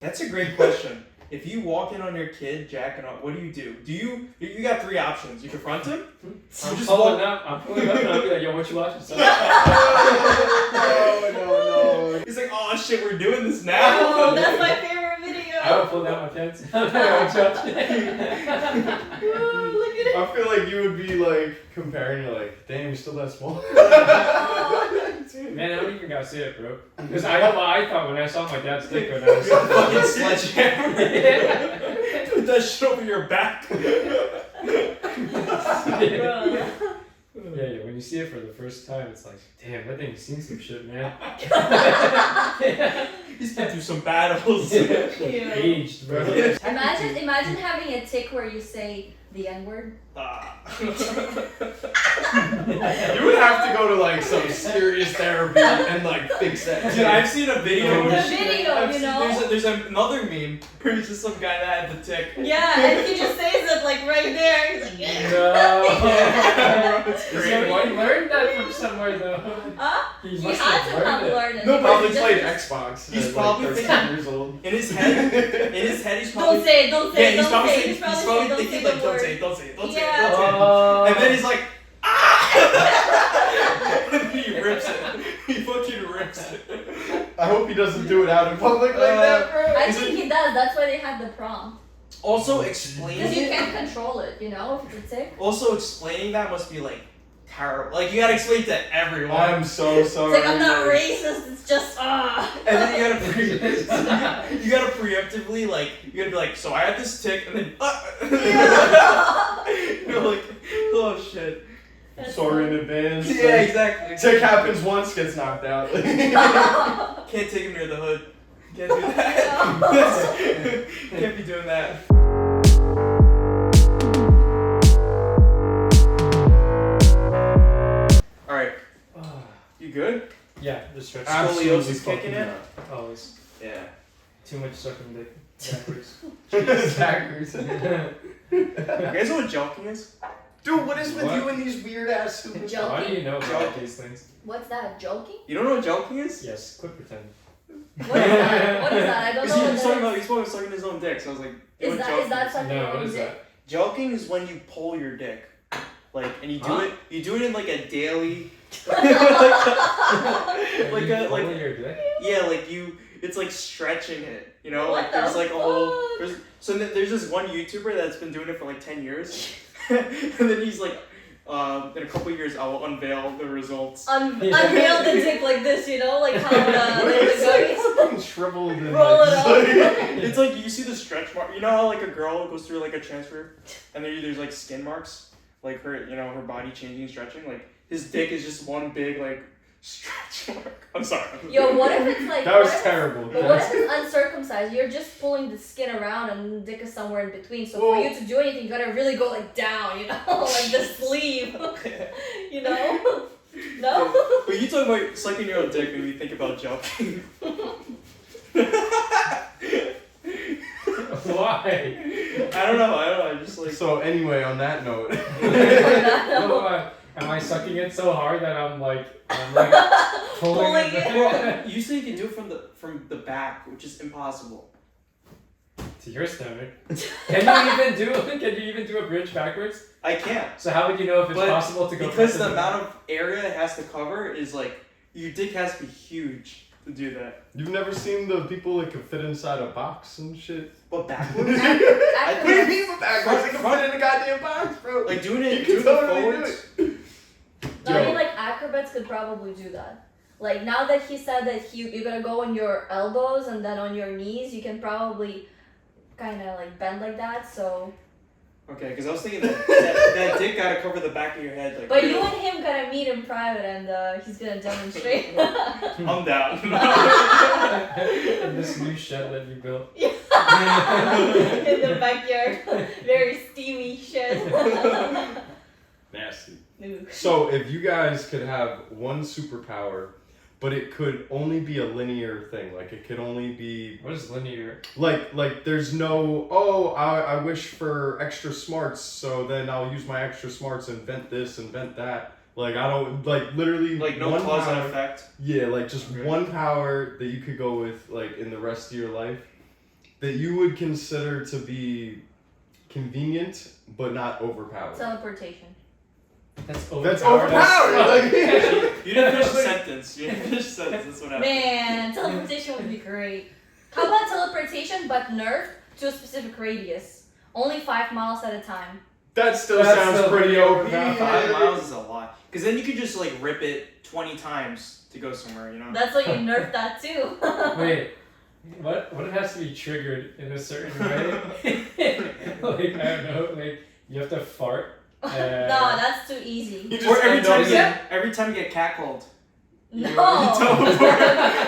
That's a great question. If you walk in on your kid jacking off, what do? You got three options. You confront him. I'm pulling up and I'll be like, yo, what you watching? No. He's like, oh shit, we're doing this now. Oh, that's my favorite video. I will pull down my pants. I Look at it. I feel like you would be like comparing, you're like, damn, you're still that small. Man, I don't even gotta say it, bro. Because I thought when I saw my dad's dick when I was Fucking sledgehammer. Put that shit over your back. Yeah, when you see it for the first time, it's like, damn, that thing's seen some shit, man. He's been through some battles. Aged, bro. Imagine having a tick where you say the N-word. You would have to go to like some serious therapy and like fix that. Dude, I've seen a video. The video, you know? There's another meme where it's just some guy that had the tick. Yeah, and he just says it like right there. He's like, yeah. No. It's So great. he learned that from somewhere, though. Huh? He He must had have to learned have it. learned it. No, probably He played just- Xbox. He's at, probably like 13 thinking- years old. In his head, he's probably. Don't say it, don't say Yeah, it, he's don't probably say it. saying, he's probably thinking like, don't say it, don't say it, don't say it, Yeah. don't say it. Oh. And then he's like, ah! And he rips it. He fucking rips it. I hope he doesn't do it out in public like that, bro. I think he does. That's why they had the prom. Also Because you explaining can't control it, you know, if it's a tick. Also explaining that must be like terrible. Like you gotta explain to everyone. I'm so sorry. It's like, I'm not racist, it's just, And then you gotta preemptively like you gotta be like, so I had this tick and then you're like, oh shit. That's Sorry in advance. Yeah, exactly. Tick happens once, gets knocked out. Can't take him near the hood. Can't do that. Can't be doing that. Alright. You good? Yeah, the stretch. Scoliosis kicking in? Always. Yeah. Too much sucking dick. Backwards. Zachary. You guys know what joking is? Dude, what is with What? you and these weird ass stupid Joking? Why do you know about these things? What's that, joking? You don't know what joking is? Yes, quit pretending. What is that? What is that? I don't know He what was that talking is. about sucking his own dick, so I was like, Is that sucking No, your what own is dick? that? joking is when you pull your dick. Like, and you do Huh? it in like a daily, like You a, pulling like, your dick? yeah, like it's like stretching it, you know? What Like there's the like a whole, fuck? there's this one YouTuber that's been doing it for like 10 years. And then he's like, in a couple years I will unveil the results. Unveil the dick like this, you know? Like how What like is the like gummies. fucking shriveled and Roll like, it just up. like- It's like you see the stretch mark. You know how like a girl goes through like a transfer, and there's like skin marks, like her, you know, her body changing, stretching. Like his dick is just one big like stretch mark. I'm sorry. Yo, what if it's like... That was what if terrible. But what if it's uncircumcised? You're just pulling the skin around and the dick is somewhere in between. So for Well- you to do anything, you gotta really go like down, you know? Like the sleeve. You know? No? But you talk about sucking your own dick when you think about joking. Why? I don't know. I just like. So anyway, on that note, No, am I sucking it so hard that I'm like pulling Pulling it? it. Well, usually you can do it from the back, which is impossible. To your stomach. Can you even do a bridge backwards? I can't. So how would you know if it's But possible to go because front the to back? amount of area it has to cover is like your dick has to be huge to do that. you've never seen the people that can fit inside a box and shit? But backwards, What do you mean by backwards? They can fit in a goddamn box, bro. like doing you it, can doing totally it do forwards. it. No, I mean like acrobats could probably do that. Like now that he said that you're gonna go on your elbows and then on your knees, you can probably kind of like bend like that. So, Okay, because I was thinking that dick gotta cover the back of your head. Like, but you and him gotta meet in private and he's gonna demonstrate. I'm down. In this new shed that you built. In the backyard, very steamy shed. Nasty. Ooh. So if you guys could have one superpower, but it could only be a linear thing, like it could only be What is linear? like there's no I wish for extra smarts, so then I'll use my extra smarts, invent this, invent that. Like I don't like literally Like no one cause and power, effect. Yeah, like just Okay. one power that you could go with like in the rest of your life. that you would consider to be convenient but not overpowered. Teleportation. That's That's overpowered. overpowered. Like, You didn't finish the sentence. You didn't finish the sentence. That's what happened. Man, teleportation would be great. How about teleportation but nerfed to a specific radius? Only 5 miles at a time. that still That's sounds still pretty pretty OP. overpowered. 5 miles is a lot. Because then you could just like rip it 20 times to go somewhere, you know? That's why you nerfed that too. Wait, what it has to be triggered in a certain way? Like, I don't know, like, you have to fart. No, that's too easy. You just Or every end time up- every time you get catcalled. No. You teleport.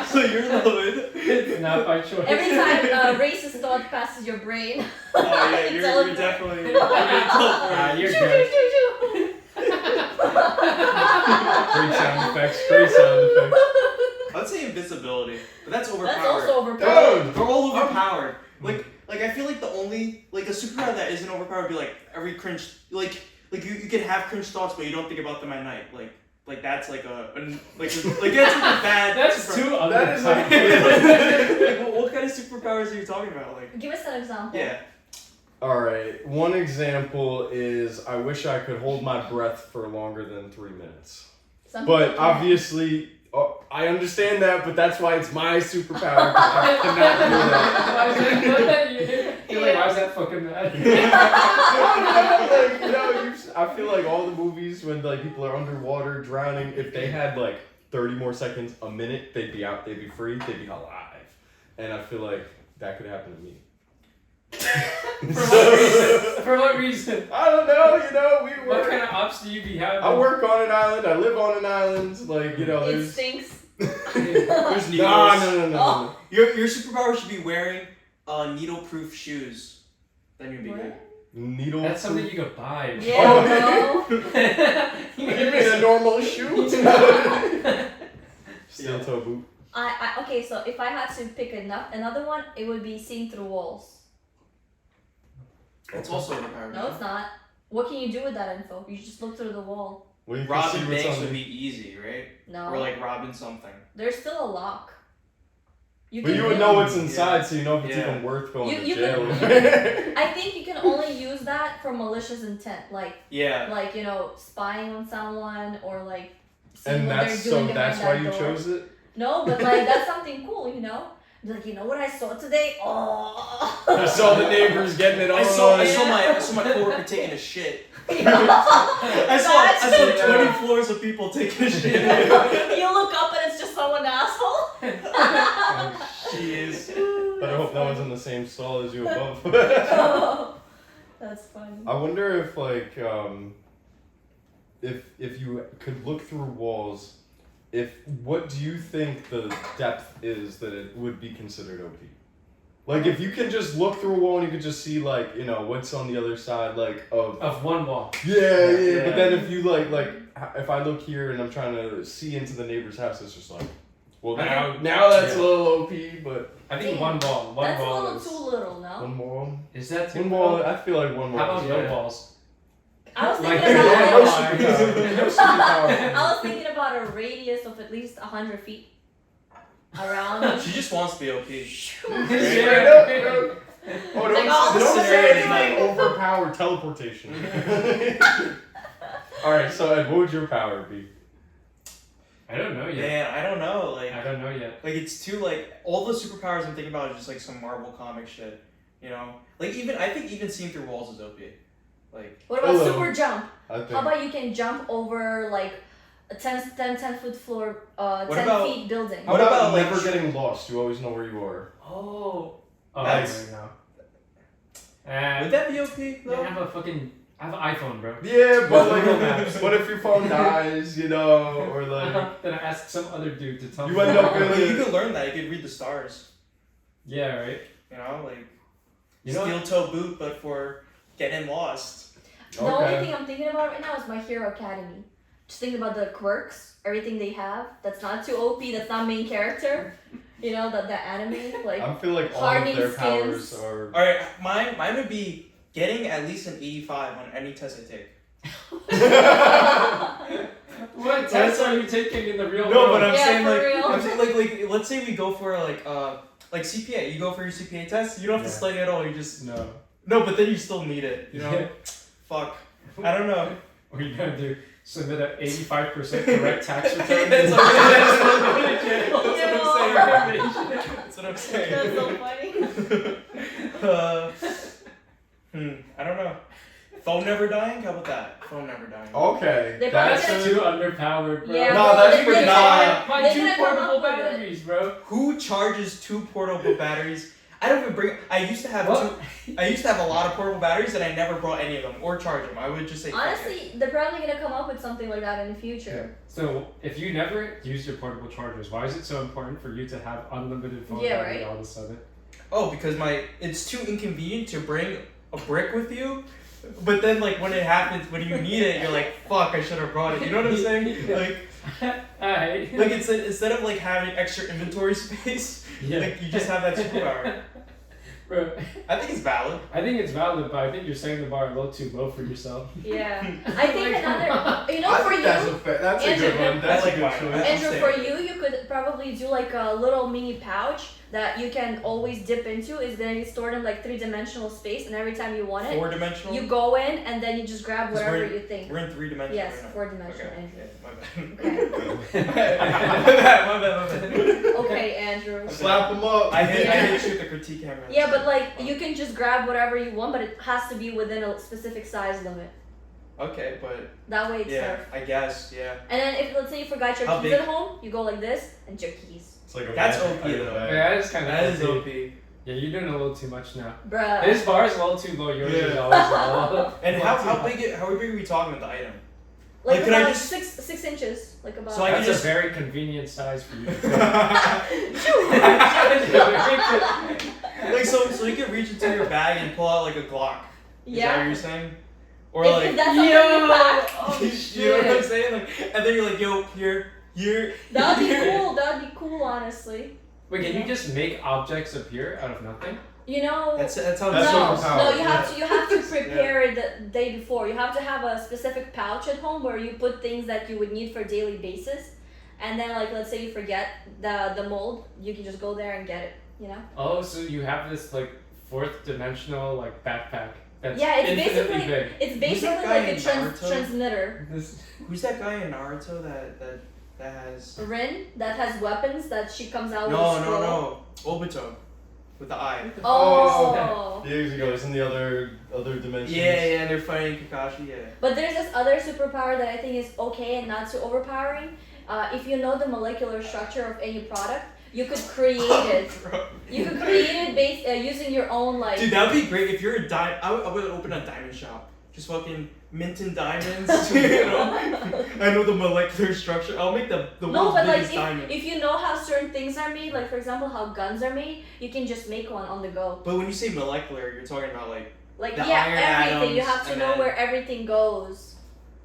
So you're the hood. It's not by choice. Every time a racist thought passes your brain. Oh yeah, you're Teleport. definitely you're gonna teleport. You're Shoo, good. shoo, shoo, Great sound effects. Great sound effects. I'd say invisibility, but that's overpowered. That's also overpowered. Dude. They're all overpowered. Like I feel like the only like a superpower that isn't overpowered would be like every cringe like you can have cringe thoughts but you don't think about them at night. Like that's like that's like a bad. That's super- too That is underpowered. Like, what kind of superpowers are you talking about? Like Give us an example. yeah. Alright, one example is I wish I could hold my breath for longer than 3 minutes. Some But people can. obviously, I understand that, but that's why it's my superpower. 'Cause I cannot do that. Why is that? You're like, why is that fucking mad? Like, you know, I feel like all the movies when like people are underwater drowning, if they had like 30 more seconds, a minute, they'd be out, they'd be free, they'd be alive. And I feel like that could happen to me. For what reason? I don't know, you know, we What work. kind of ops do you be having? I work on an island, I live on an island, like, you know, It there's... stinks. There's needles. No. Your superpower should be wearing needle-proof shoes. Then you'd be good. Needle. That's something you could buy. Yeah, bro. You mean a normal shoe? Steel toe boot. Okay, so if I had to pick another one, it would be seeing through walls. It's also overpowered. No, it's not. What can you do with that info? You just look through the wall. Well, you can Robbing see what's banks on would the- be easy, right? No. Or like robbing something. There's still a lock. But you would know what's inside, so you know if it's Yeah. even worth going to You jail. I think you can only use that for malicious intent, Yeah. you know, spying on someone or like seeing And what that's they're doing so. behind That's why that you door. chose it. No, but like that's something cool, you know. Be like, you know what I saw today? Oh. I saw the neighbors getting it on. I saw my coworker taking a shit. I saw 20 floors of people taking a shit. You look up and it's just someone asshole. She is. But I hope no one's in the same stall as you above. That's funny. I wonder if like if you could look through walls, what do you think the depth is that it would be considered OP? Like if you can just look through a wall and you could just see like, you know, what's on the other side like Of one wall. yeah. But then if you like if I look here and I'm trying to see into the neighbor's house, it's just like, well now that's a little OP, but I think one wall. One That's a wall little is. too little, no? one more. Is that too One more. I feel like one more. How about is no better. walls? I was Like, thinking no about superpower. No superpower. I was thinking about a radius of at least 100 feet around. She just wants to be OP. Yeah. Oh, Like, oh, don't this say is anything overpowered teleportation. Alright, so Ed, what would your power be? I don't know yet. Man, I don't know. I don't know yet. Like it's too like all the superpowers I'm thinking about is just like some Marvel comic shit. You know? Like I think even seeing through walls is OP. Like What about Hello. super jump? I think. How about you can jump over like a 10 foot floor, 10 about- feet building? How What about about, like, never getting lost? You always know where you are. Oh, That's- I know. would that be OP I though? have an iPhone, bro. Yeah, but Google like, Maps. what if your phone dies? You know, or like Then I ask some other dude to tell me. you end up But you in. could learn that. You could read the stars. Yeah, right. You know, like You know steel what? toe boot, but for getting lost. The only Okay. thing I'm thinking about right now is My Hero Academy. Just thinking about the quirks, everything they have. That's not too OP. That's not main character. You know, the anime like. I feel like all Hardening of their powers skins. are. All right, mine would be getting at least an 85 on any test I take. What tests are you taking in the real No, world? but I'm Yeah, saying for like real. I'm saying like let's say we go for like like CPA. You go for your CPA test. You don't have to Yeah. study at all. You just No. no, but then you still need it. You know. Fuck. I don't know. What are you gonna do? Submit an 85% correct tax return? That's and what go to jail? That's what I'm saying. That's so funny. I don't know. Phone never dying? How about that? Phone never dying. Okay. They That's probably That's too underpowered, bro. Yeah, No, bro, that's they're pretty gonna- My they're two gonna come portable up with it. batteries, bro. Who charges 2 portable batteries? I don't even bring. I used to have What? I used to have a lot of portable batteries, and I never brought any of them or charge them. I would just say. fuck it. Honestly, they're probably gonna come up with something like that in the future. So, if you never use your portable chargers, why is it so important for you to have unlimited phone Yeah, battery right? all of a sudden? Oh, because it's too inconvenient to bring a brick with you. But then, like, when it happens, when you need it, you're like, fuck, I should have brought it. You know what I'm saying? Yeah. Like, Alright. like instead of like having extra inventory space, Yeah. like you just have that superpower. Bro, I think it's valid. I think it's valid, but I think you're setting the bar a little too low for yourself. Yeah. I think Like, come another, you know, I for think you, that's a Andrew, good one. That's I like a good mine. choice. Andrew, Same. for you could probably do like a little mini pouch that you can always dip into. It's gonna be stored in like 3-dimensional space, and every time you want it, 4-dimensional. you go in and then you just grab 'Cause whatever we're- you think. We're in 3-dimensional. Yes, right now. 4-dimensional, Okay. Andrew. Yeah, my bad. Okay. my bad. Okay, Andrew. Slap them up. I hit Yeah. you with the critique camera. Yeah, but like you can just grab whatever you want, but it has to be within a specific size limit. Okay, but That way it's yeah, safe. I guess yeah. And then if let's say you forgot your How keys big? at home, you go like this and your keys. It's like a That's magic OP item though. bag. Yeah, that is kind of That is OP. OP. Yeah, you're doing a little too much now. Bruh. His bar is a little too low. Yours is Yeah. always low. And how big are we talking about the item? Like Like, could I about just- 6 inches. Like about So I can That's just- a very convenient size for you. To Like so you can reach into your bag and pull out like a Glock. Is that what Yeah. you're saying? Or If like that's something you pack. Oh you know what I'm shit! saying? Like, and then you're like, yo, here. That'd be cool. That'd be cool, honestly. Wait, can you just make objects appear out of nothing? You know. That's how That's no, overpowered, no, you have yeah. to prepare it the day before. You have to have a specific pouch at home where you put things that you would need for daily basis, and then like let's say you forget the mold, you can just go there and get it. You know. Oh, so you have this like 4th dimensional like backpack that's Yeah, it's infinitely basically big. it's Who's basically that guy like a in Naruto? transmitter. This, Who's that guy in Naruto that has? Rin that has weapons that she comes out with. No, a no, scroll. no. Obito, with the eye. Oh. Years ago, it's in the other dimensions. Yeah, and they're fighting Kakashi. Yeah. But there's this other superpower that I think is okay and not too overpowering. If you know the molecular structure of any product, you could create it. Bro. You could create it based using your own like. Dude, that would be great if you're a diamond. I would open a diamond shop. Just fucking minting diamonds. You know? I know the molecular structure. I'll make the No, world's but like biggest diamond. if you know how certain things are made, like for example how guns are made, you can just make one on the go. But when you say molecular, you're talking about like Like The yeah, iron everything. You atoms have to and know then- where everything goes.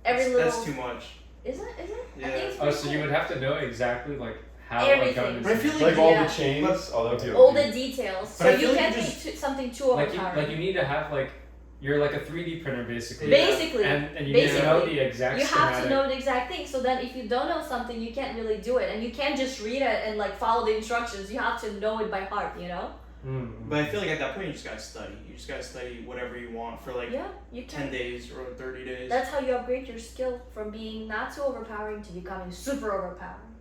Every that's, little. that's too much. Is it? Is it? I Yeah. think it's oh, pretty so you cool. would have to know exactly like how a Everything. gun is But I feel made. Like all Yeah. the chains. Oh, that'd be All OP. the details. But So I you feel like can't you make just- something too like overpowering. you need to have like you're like a 3D printer basically. Yeah. Basically. And you need to know Basically. the exact You have to schematic. know the exact thing. So then if you don't know something, you can't really do it. And you can't just read it and like follow the instructions. You have to know it by heart, you know? Mm. But I feel like at that point you just gotta study. You just gotta study whatever you want for like Yeah, you 10 can. days or 30 days. That's how you upgrade your skill from being not too overpowering to becoming super overpowering.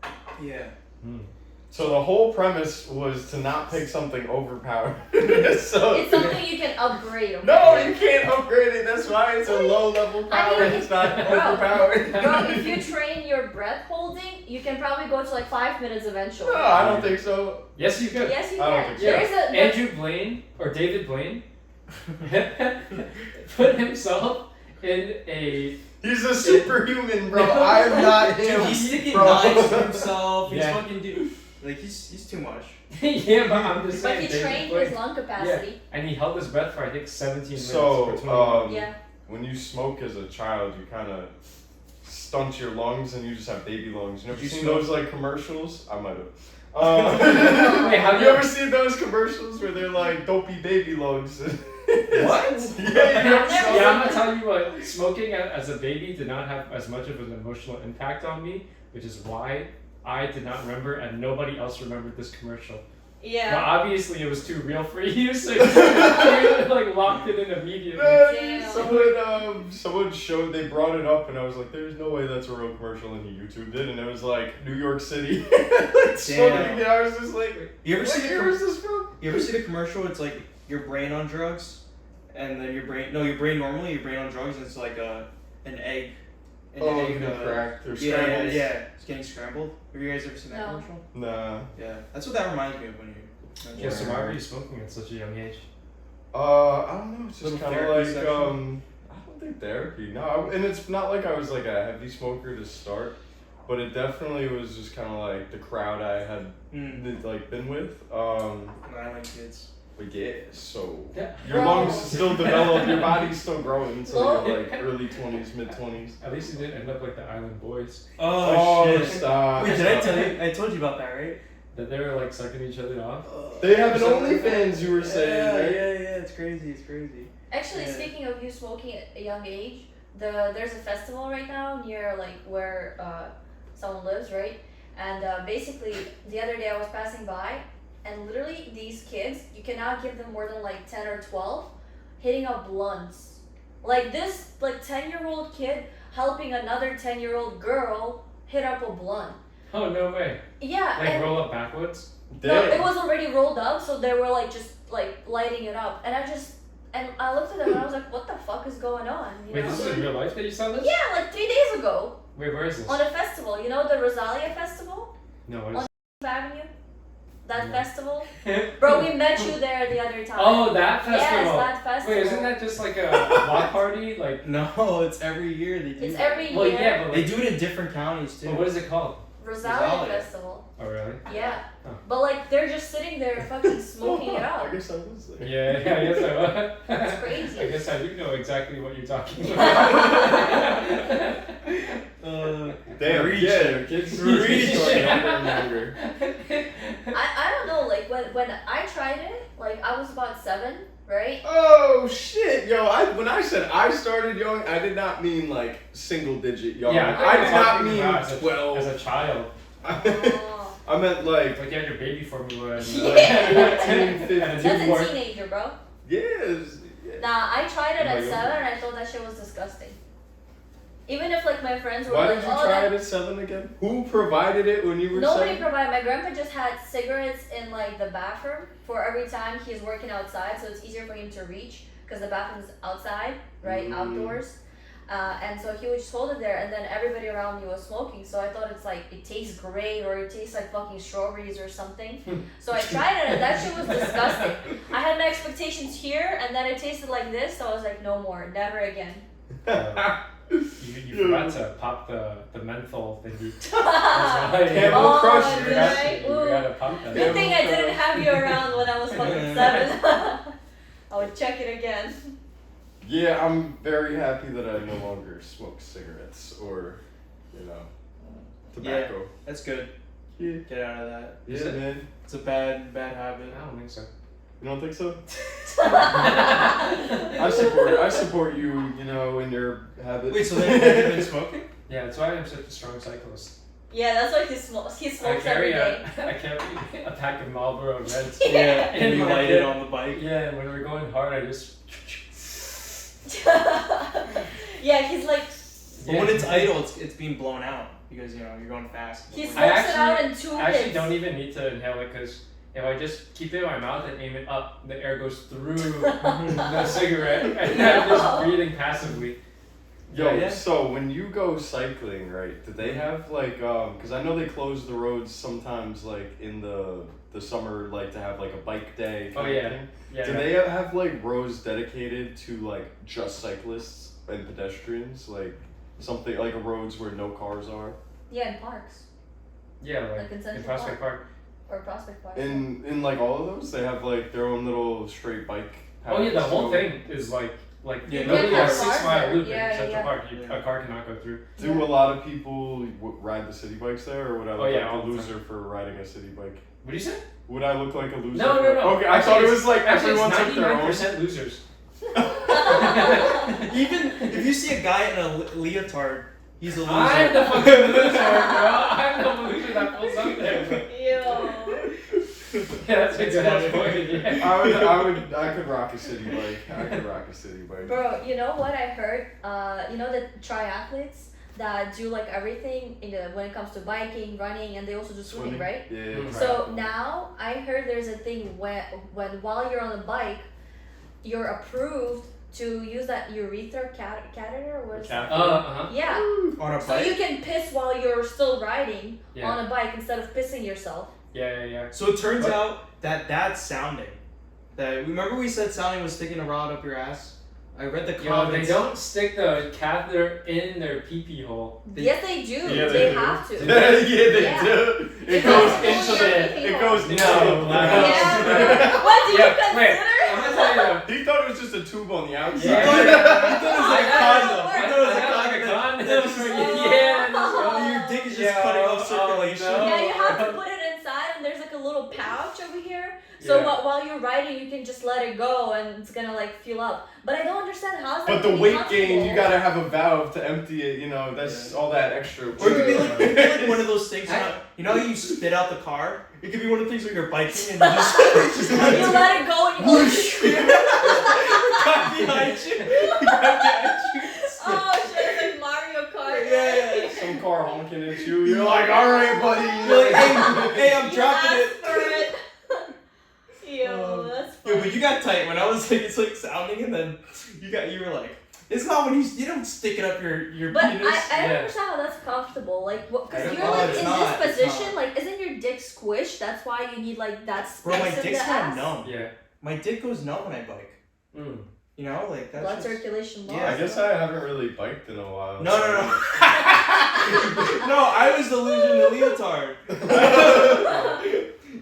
Yeah. Mm. So the whole premise was to not pick something overpowered. So It's something you can upgrade. Okay? No, you can't upgrade it. That's why it's a low level power. I mean, It's not bro. overpowered. Bro, if you train your breath holding, you can probably go to like 5 minutes eventually. No, I don't think so. Yes, you could. Yes, you I don't can. think so. There's a Andrew Blaine or David Blaine put himself in a He's a superhuman, bro. I'm not him. Dude, he's sticking bro. knives to himself. He's Yeah. fucking dude. Like he's too much. yeah, but I'm just but saying. he David trained Blaine. his lung capacity. And he held his breath for I think 17 minutes. So, for 20 Yeah. when you smoke as a child, you kind of stunt your lungs and you just have baby lungs. You ever You seen smoke? those like commercials? I might have. Wait, how Have do you ever seen those commercials where they're like, "Don't be baby lungs"? What? Yeah, you never saw Yeah, I'm that? gonna tell you what. Smoking as a baby did not have as much of an emotional impact on me, which is why I did not remember, and nobody else remembered this commercial. But Yeah. obviously it was too real for you, so you like locked it in immediately. Damn. Someone showed, they brought it up, and I was like, "There's no way that's a real commercial," and he YouTubed it, and it was like New York City. Like, smoking, and I was just like, You ever "What see the year is this from?" You ever see the commercial? It's like your brain on drugs, and then your brain normally, your brain on drugs, and it's like an egg. An egg, cracked or yeah, scrambled. yeah, it's getting scrambled. Have you guys ever seen that No. commercial? Nah. Yeah, that's what that reminds me of when you. Yeah, so why were you smoking at such a young age? I don't know. It's just Little kind of therapy like session? I don't think therapy. No, and it's not like I was like a heavy smoker to start, but it definitely was just kind of like the crowd I had like been with. Island kids. But yeah, so Yeah. your Bro. lungs still develop, your body's still growing until Well- you're like early 20s, mid 20s. At least you didn't end up like the Island Boys. Oh, shit! Stop! Wait, did I stop. tell you? I told you about that, right? That they were like sucking each other off. They have an Something like OnlyFans, you were saying, Yeah, right? yeah, it's crazy, it's crazy. Actually, Yeah. speaking of you smoking at a young age, there's a festival right now near like where someone lives, right? And basically, the other day I was passing by, and literally these kids, you cannot give them more than like 10 or 12, hitting up blunts. Like this, like 10-year-old kid helping another 10-year-old girl hit up a blunt. Oh no way! Yeah, Like and roll up backwards. no, it Damn. was already rolled up, so they were like just like lighting it up, and I looked at them and I was like, what the fuck is going on? You Wait, know? this is in real life that you saw this? Yeah, like 3 days ago Wait, where is this? on a festival. You know the Rosalia Festival, No, what on- is Avenue. That No. festival, it? bro. We met you there the other time. Oh, that festival. Yes, that festival. Wait, isn't that just like a block party? Like, No, it's every year they do. It's that. every well, year. yeah, but They like, do it in different counties too. well, what is it called? Rosalia Rosalia. Festival. Oh, really? Yeah, Oh. but like they're just sitting there fucking smoking it I up. guess I was there. Yeah, I guess I was. It's crazy. I guess I do know exactly what you're talking about. Damn, Reach. yeah, kids Reach. going younger and younger. I don't know. Like when I tried it, like I was about 7, right? Oh shit, yo! When I said I started young, I did not mean like single digit young. Yeah, I did not talking mean about as 12. a child. Oh. I meant like Like you had your baby formula and Yeah. 10, 15. And a That's newborn. a teenager, bro. Yes. Yeah. Nah, I tried it Oh at my 7 God. and I thought that shit was disgusting. Even if like my friends were Why like, did you oh, try that it at 7 again? Who provided it when you were nobody 7? provided. My grandpa just had cigarettes in like the bathroom for every time he's working outside, so it's easier for him to reach because the bathroom's outside, right, outdoors. And so he would just hold it there, and then everybody around me was smoking. So I thought it's like it tastes great, or it tastes like fucking strawberries or something. So I tried it, and that shit was disgusting. I had my expectations here, and then it tasted like this. So I was like, no more, never again. You forgot to pop the menthol thingy. Camel Oh, Crush, You did forgot, I? you forgot to pop that. Good thing I didn't have you around when I was fucking 7. I would check it again. Yeah, I'm very happy that I no longer smoke cigarettes or, tobacco. That's good. Yeah, Get out of that. Is yeah, it? man. It's a bad habit. I don't think so. You don't think so? I support you, in your habit. Wait, so then have you been smoking? Yeah, that's why I'm such a strong cyclist. Yeah, that's why he smokes. He I smokes every carry day. I carry a pack of Marlboro Reds. Yeah, In and you my light it bed. on the bike. Yeah, and when we're going hard, I just. Yeah, he's like But when it's idle, it's being blown out because you're going fast. he smokes I it out in 2 I actually hits. don't even need to inhale it because if I just keep it in my mouth and aim it up, the air goes through the cigarette and I'm just breathing passively. Yo, Yeah. so when you go cycling, right, do they have like, because I know they close the roads sometimes like in the summer, like to have like a bike day kind Oh, of yeah. thing. Yeah. Do they have like roads dedicated to like just cyclists and pedestrians, like something like roads where no cars are? Yeah, in parks Yeah, Like like in in Central Prospect Park. or Prospect Park. In like all of those, they have like their own little straight bike. Oh yeah, the paths. whole So thing is like Yeah, You literally can't a have 6 cars mile there. loop Yeah, in Central yeah. Park. Yeah. A car cannot go through. Do a lot of people ride the city bikes there, or would I look yeah, all like a the loser for riding a city bike? What do you say? Would I look like a loser? No. Okay, I thought it was like actually, everyone it's took their own. 99% losers. Even if you see a guy in a leotard, he's a loser. I'm the fucking loser, bro. I'm the loser that pulls up there. Ew. that's a It's good ass funny. point. Yeah. I could rock a city bike. I could rock a city bike. Bro, you know what I heard? You know the triathletes that do like everything when it comes to biking, running, and they also do swimming, right? Yeah. Mm. So now I heard there's a thing when while you're on a bike, you're approved to use that urethra catheter or what is that? Yeah. On a So bike. you can piss while you're still riding Yeah. on a bike instead of pissing yourself. Yeah. So it turns What? out that that's sounding. That remember we said sounding was sticking a rod up your ass. I read the Yo, they comments. don't stick the catheter in their pee-pee hole. Yes, they do. Yeah, they do. have to. Yeah, they Yeah. do. You It have goes to into pull the. your pee-pee It hole. goes into No. the blouse. Yeah, bro. What do you Yeah, consider? wait, I'm gonna tell you. He thought it was just a tube on the outside. Yeah. I thought it was like a I condom. know, I thought it was I a got like a condom. condom. That's just like- Yeah. Oh, your dick is just cutting off circulation. Oh, no. Yeah, you have to put it inside, and there's like a little pouch over here. So Yeah. while you're riding, you can just let it go, and it's gonna like fill up. But I don't understand how is that. But the gonna be weight gain, you comfortable? gotta have a valve to empty it. You know, that's all that extra. Or it could be like one of those things. You know how you spit out the car? It could be one of the things where you're biking and you just You let it go, and you cut behind you. Cut behind you. Oh shit! It's like Mario Kart. Yeah. Some car honking at you. You're like, all right, buddy. You're like, hey, I'm You dropping asked it. for it. Yo, that's Yeah, funny. but you got tight when I was like, it's like sounding, and then you were like, it's not when you don't stick it up your But penis. I don't Yeah. understand how that's comfortable. Like, I because don't you're know, like it's in not, this it's position, not. like, isn't your dick squished? That's why you need like that space Bro, my in the dick's ass. kind of numb. Yeah. My dick goes numb when I bike. Mm. You know, like that's Blood just... circulation loss. Yeah, I guess I haven't really biked in a while. No. No, I was the loser in the leotard.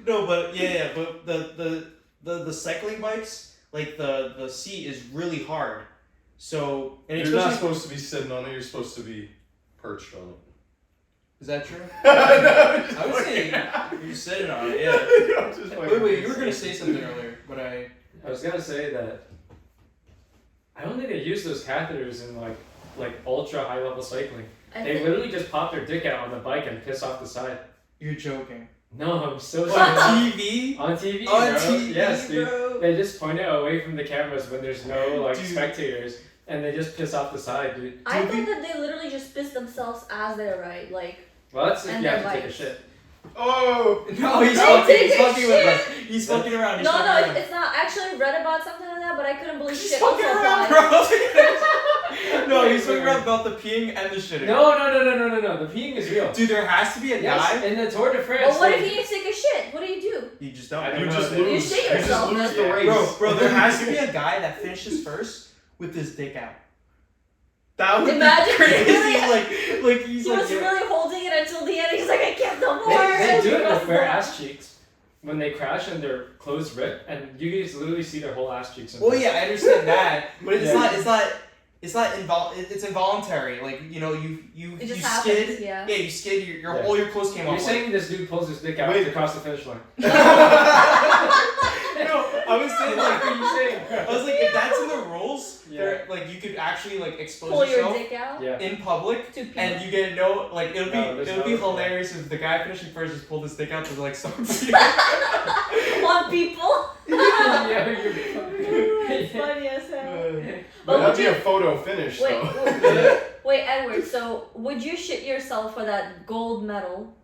No, but yeah, but the cycling bikes, like the seat is really hard. So and You're not especially supposed to be sitting on it. You're supposed to be perched on it. is that true? No, I would say you're sitting on it. Yeah. Wait, you were gonna say something earlier, but I I was gonna say that I don't think they use those catheters in like ultra high level cycling. I They think- literally just pop their dick out on the bike and piss off the side. you're joking. No, I'm so On serious. TV? On TV, On bro. TV, Yes, dude. bro. They just point it away from the cameras when there's no like Dude. spectators, and they just piss off the side, dude. I Dude, thought that they literally just piss themselves as they ride. Like, Well, that's if And you have their to take a bikes. shit. Oh. No, he's They fucking. take He's a fucking with shit. us. He's fucking around. He's no, fucking no, around. it's not. I actually read about something like that, but I couldn't believe He's shit fucking also around, applies. bro. No, he's fucking around about the peeing and the shitting. No. The peeing is real. Dude, there has to be a Yes, guy. in the Tour de France. But what they- if you need to take a shit? What do you do? You just don't. I don't You know, just dude. lose. You shit You just yourself, lose that's the it. race. Bro, there has to be a guy that finishes first with his dick out. That would Imagine be crazy. really- like he's He like, was yeah. really holding it until the end. He's like, I can't no more. They do it And with he bare goes ass cheeks when they crash and their clothes rip, and you guys literally see their whole ass cheeks. Well, yeah, I understand that, but it's Yeah. not. It's involuntary. Like you know, you It just skid. happens, yeah. Yeah, you skid. Your Yeah. all your clothes came You're off. saying this dude pulls his dick out Wait. to cross the finish line. No, I was saying What like are you saying? I was like if that's in the rules, Yeah. there like you could actually like expose Pull your yourself dick out. Yeah. in public. To pee. And you get no like it would No, there's be no- hilarious if the guy finishing first just pulled his dick out to like some On people. Yeah, you're It's funny as hell. But But that'd would be a you- photo finish, Wait, though. wait, Edward. So, would you shit yourself for that gold medal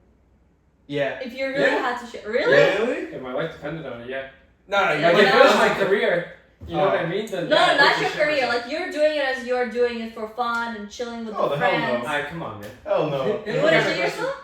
Yeah. if you really Yeah. had to shit? Really? Really? If my life depended on it, yeah. No, Yeah, Like but if now it was it's my career, you know Oh. what I mean? Then No, yeah, I not would your shit career. myself. Like you're doing it as you're doing it for fun and chilling with Oh, the the hell friends. no. Alright, come on, man. Hell no. You wouldn't shit yourself?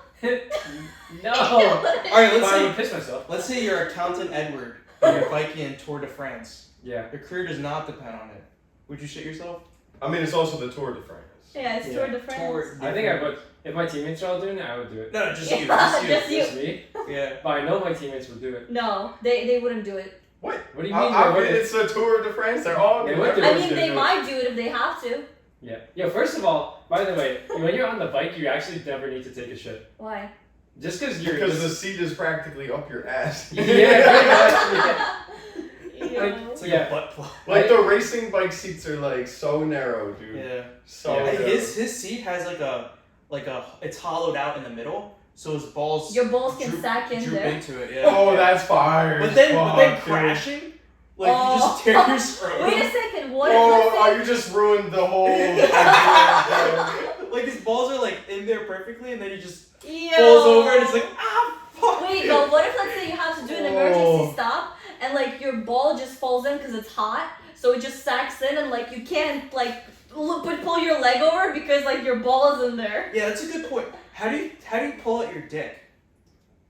No. All right, But let's I say would piss myself. let's say you're accountant Edward and you're biking in Tour de France. Yeah. Your career does not depend on it. Would you shit yourself? I mean, it's also the Tour de France. Yeah, it's Yeah. Tour de France. Tour. I think I would. If my teammates are all doing it, I would do it. No, just you. Yeah, Just you. just you. Just me. Yeah. But I know my teammates would do it. No, they wouldn't do it. What? What do you mean? I they mean, wouldn't? it's the Tour de France. They're all. They would do I it. mean, they do it. might do it if they have to. Yeah. Yeah, first of all, by the way, when you're on the bike, you actually never need to take a shit. Why? Just because you're. Because the seat is practically up your ass. Yeah, pretty much, Yo. It's like Yeah. a butt plug. Like the racing bike seats are like so narrow, dude. Yeah. So Yeah. narrow. His seat has like a it's hollowed out in the middle, so his balls Your balls can droop, sack in droop there. into it. Yeah. Oh, that's fire. But then Fuck, dude. crashing, like you just tear your scrotum. Wait a second. What Oh, if you just ruined the whole. Like his balls are like in there perfectly, and then he just Yo. falls over, and it's like fuck. Wait, but what if let's say you have to do an emergency stop and like your ball just falls in because it's hot, so it just sacks in and like you can't like pull your leg over because like your ball is in there. Yeah, that's a good point. How do you pull out your dick?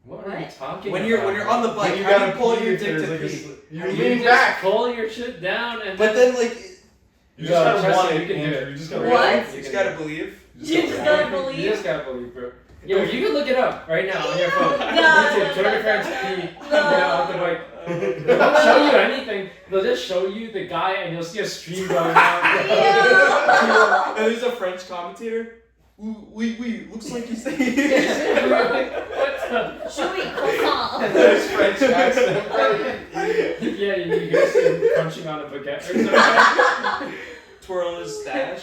What are you talking When about? you're on the bike, When you how do gotta you pull out pee, your dick there's to like a pee? You You lean just back. pull your shit down and But then like You just gotta trust want me, it. you can do Andrew. it. You just gotta What? want it. you just gotta believe. You just gotta believe. You just gotta believe, bro. Yo, you can look it up right now on your phone. No, YouTube, Tour no, de France no, P. no. On the bike. They won't show you anything. They'll just show you the guy and you'll see a stream going out. Yeah. And there's a French commentator. Oui, looks like he's saying. What the? Chewy croissant. There's French accent, bro. Yeah, you hear him crunching on a baguette or something. Twirling his stash.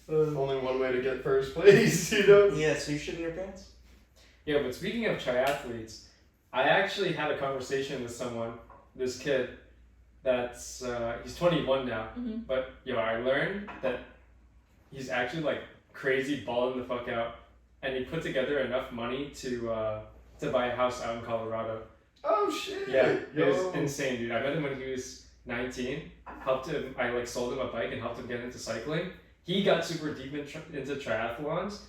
Only one way to get first place, you know? Yeah, so you shit in your pants? Yeah, but speaking of triathletes, I actually had a conversation with someone, this kid, that's, he's 21 now, Mhm. but yo, I learned that he's actually like crazy balling the fuck out, and he put together enough money to buy a house out in Colorado. Oh shit. Yeah, it Yo. was insane, dude. I met him when he was 19, helped him, I like sold him a bike and helped him get into cycling. He got super deep into triathlons,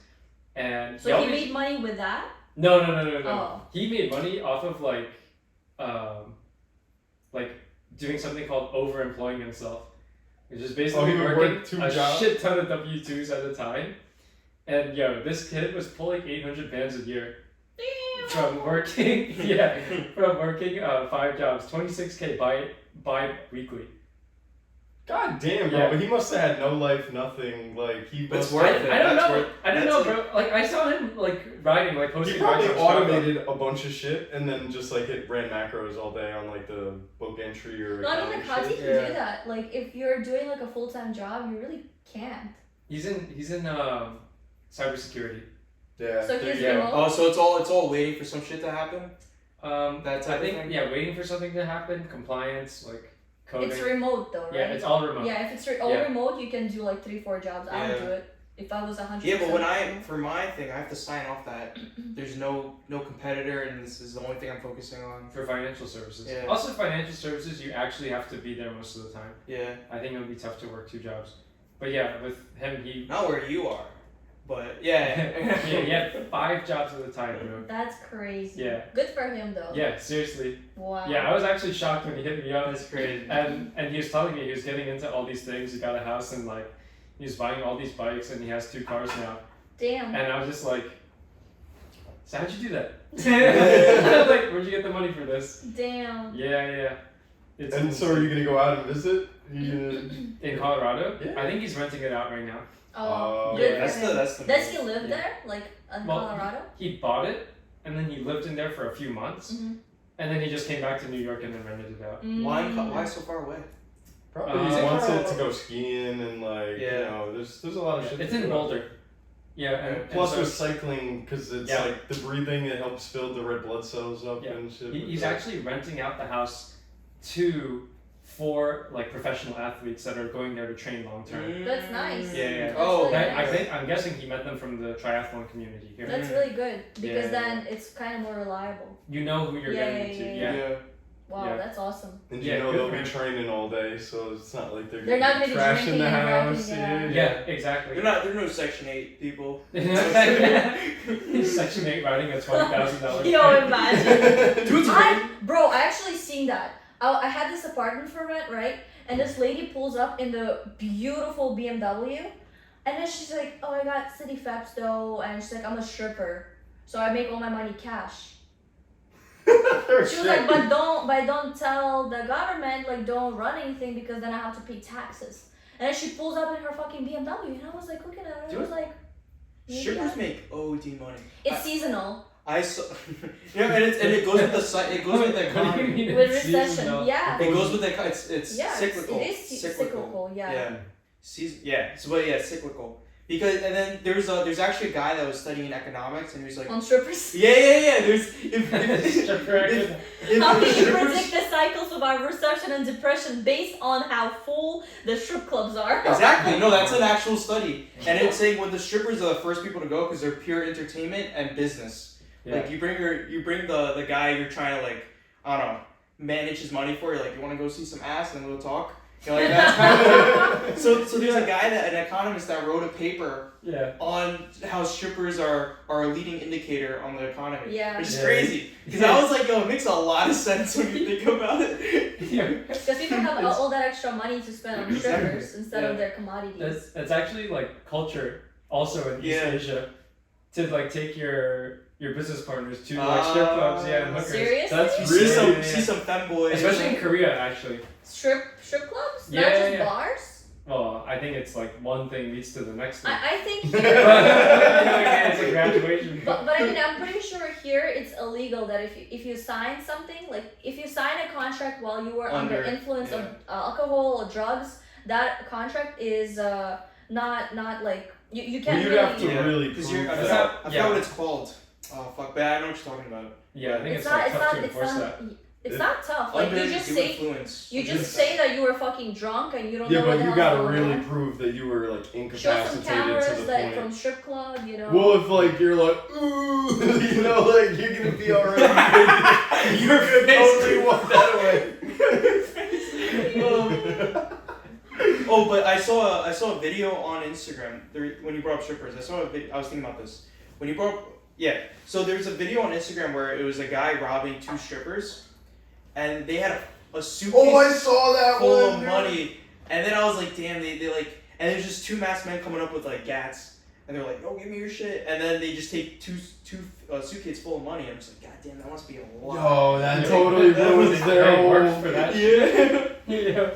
and So he made money with that? No. Oh. He made money off of like doing something called overemploying himself, which is basically he would working work 2 a jobs? shit ton of W-2s at a time. And yo, this kid was pulling 800 bands a year from working 5 jobs, 26K bi-weekly. God damn, bro. Yeah. But he must have had no life, nothing. Like, he It's must worth it. I don't That's know. worth- I don't that's know, bro. Like I saw him like riding, like posting. He probably rides on Strava. automated a bunch of shit and then just like it ran macros all day on like the book entry or No, I mean accounting like how do you shit. even Yeah. do that? Like if you're doing like a full-time job, you really can't. He's in cybersecurity. Yeah. So there he's you go. remote? Oh, so it's all waiting for some shit to happen? That type I of think thing? waiting for something to happen, compliance, like coding. It's remote though, right? Yeah, it's all remote. Yeah, if it's all Yeah. remote, you can do like 3-4 jobs. I would Yeah. do it if I was 100%. Yeah, but when for my thing, I have to sign off that there's no competitor, and this is the only thing I'm focusing on. For financial services. Yeah. Also, financial services, you actually have to be there most of the time. Yeah, I think it would be tough to work 2 jobs. But yeah, with him, he not where you are, but yeah. he had 5 jobs at a time, bro. That's crazy. Yeah. Good for him though. Yeah, seriously. Wow. Yeah, I was actually shocked when he hit me up. That's crazy. And he was telling me he was getting into all these things. He got a house and like he was buying all these bikes and he has 2 cars now. Damn. And I was just like, so how'd you do that? I was like, where'd you get the money for this? Damn. Yeah. It's And so are you gonna go out and visit? in Colorado? Yeah. I think he's renting it out right now. Oh, Oh, good yeah, for him. that's the. Does he move. live Yeah. there, like in Well, Colorado? He bought it and then he lived in there for a few months Mm-hmm. and then he just came back to New York and then rented it out. Why so far away? Probably he Uh, wants it Colorado. to go skiing and like Yeah. you know, there's a lot of shit. It's to in do. Boulder. Yeah, and Plus so with cycling, because it's Yeah. like the breathing, it helps build the red blood cells up Yeah. and shit. he's actually renting out the house to 4 like professional athletes that are going there to train long term. That's nice. Yeah. That's Oh, really I nice. think I'm guessing he met them from the triathlon community here. That's really good because Yeah. then it's kind of more reliable. You know who you're Yeah, getting into. yeah, Yeah. Wow, Yeah. that's awesome. And Yeah, you know good they'll for be him. training all day, so it's not like they're They're not gonna be trashing drinking the and driving, house. yeah. Yeah, exactly. They're no Section 8 people. He's Section 8 riding a $20,000. Yo, imagine. Dude's Bro, I actually seen that. I had this apartment for rent, right? And this lady pulls up in the beautiful BMW, and then she's like, "Oh, I got city feps though," and she's like, "I'm a stripper, so I make all my money cash." She was like, "But don't tell the government, like, don't run anything because then I have to pay taxes." And then she pulls up in her fucking BMW, and I was like looking at her, and I was like, maybe Strippers I- make OD money. It's seasonal I saw, and it goes with the it goes with the What do you economy. mean with it's recession. seasonal? Yeah. It goes with the it's Yeah, cyclical. it is cyclical. Yeah. Yeah. Cyclical. Yeah. So but yeah, cyclical Because and then there's actually a guy that was studying economics and he was like, On strippers. yeah. There's Stripper accident. How can you strippers- predict the cycles of our recession and depression based on how full the strip clubs are? Exactly. No, that's an actual study, and it's saying when the strippers are the first people to go because they're pure entertainment and business. Yeah. Like you bring the guy you're trying to like I don't know manage his money for. You're like you want to go see some ass and then we'll talk. You know, like that's kind of so there's a guy an economist that wrote a paper Yeah. on how strippers are a leading indicator on the economy. Yeah. Which is Yeah. crazy because I was like, yo, it makes a lot of sense when you think about it. Yeah. Because people have all that extra money to spend on strippers Exactly. instead of their commodities. That's actually like culture also in East Yeah. Asia to like take your business partners to like strip clubs, and hookers. Seriously? That's You really see some femboys. especially in Korea actually. Strip clubs? Yeah, Not just yeah. bars? Well, I think it's like one thing leads to the next thing. I think But, here, you know what I mean? It's a graduation. but I mean I'm pretty sure here it's illegal that if you sign something like if you sign a contract while you were under influence of alcohol or drugs, that contract is not like you can't You'd really. have to really Because prove I that. forgot what it's called. Oh fuck, but I know what you're talking about. Yeah, I think it's, not like it's tough not to it's enforce not that. it's not tough. Like Under you just due say influence. you just say that you were fucking drunk and you don't Yeah, know but what the you hell's gotta going really on. prove that you were like Show some incapacitated cameras to the that point. from strip club, you know. Well, if like you're like, ooh, you know, like you're gonna be alright. You're gonna totally walk that away. Oh, but I saw a video on Instagram when you brought up strippers. I saw a video. I was thinking about this when you brought up, So there's a video on Instagram where it was a guy robbing two strippers, and they had a suitcase Oh, I saw that full one. of dude. money, and then I was like, damn, they like, and there's just two masked men coming up with like gats, and they're like, oh, give me your shit, and then they just take two suitcases full of money. I'm just like, god damn, that must be a lot. Yo, that Yeah, totally that ruins was- their Hey, works whole. for that. Yeah. Yeah.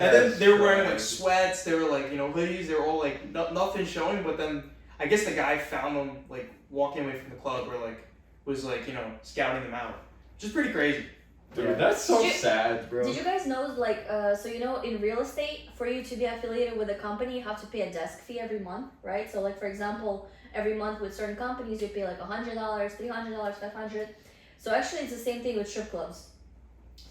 And then they were wearing like That's sweats, they were like, hoodies, they were all like, nothing showing, but then I guess the guy found them like walking away from the club or like, was like, scouting them out. Which is pretty crazy. Dude, that's so Did you- sad, bro. Did you guys know like so in real estate for you to be affiliated with a company you have to pay a desk fee every month, right? So like for example, every month with certain companies you pay like $100, $300, $500. So actually it's the same thing with strip clubs.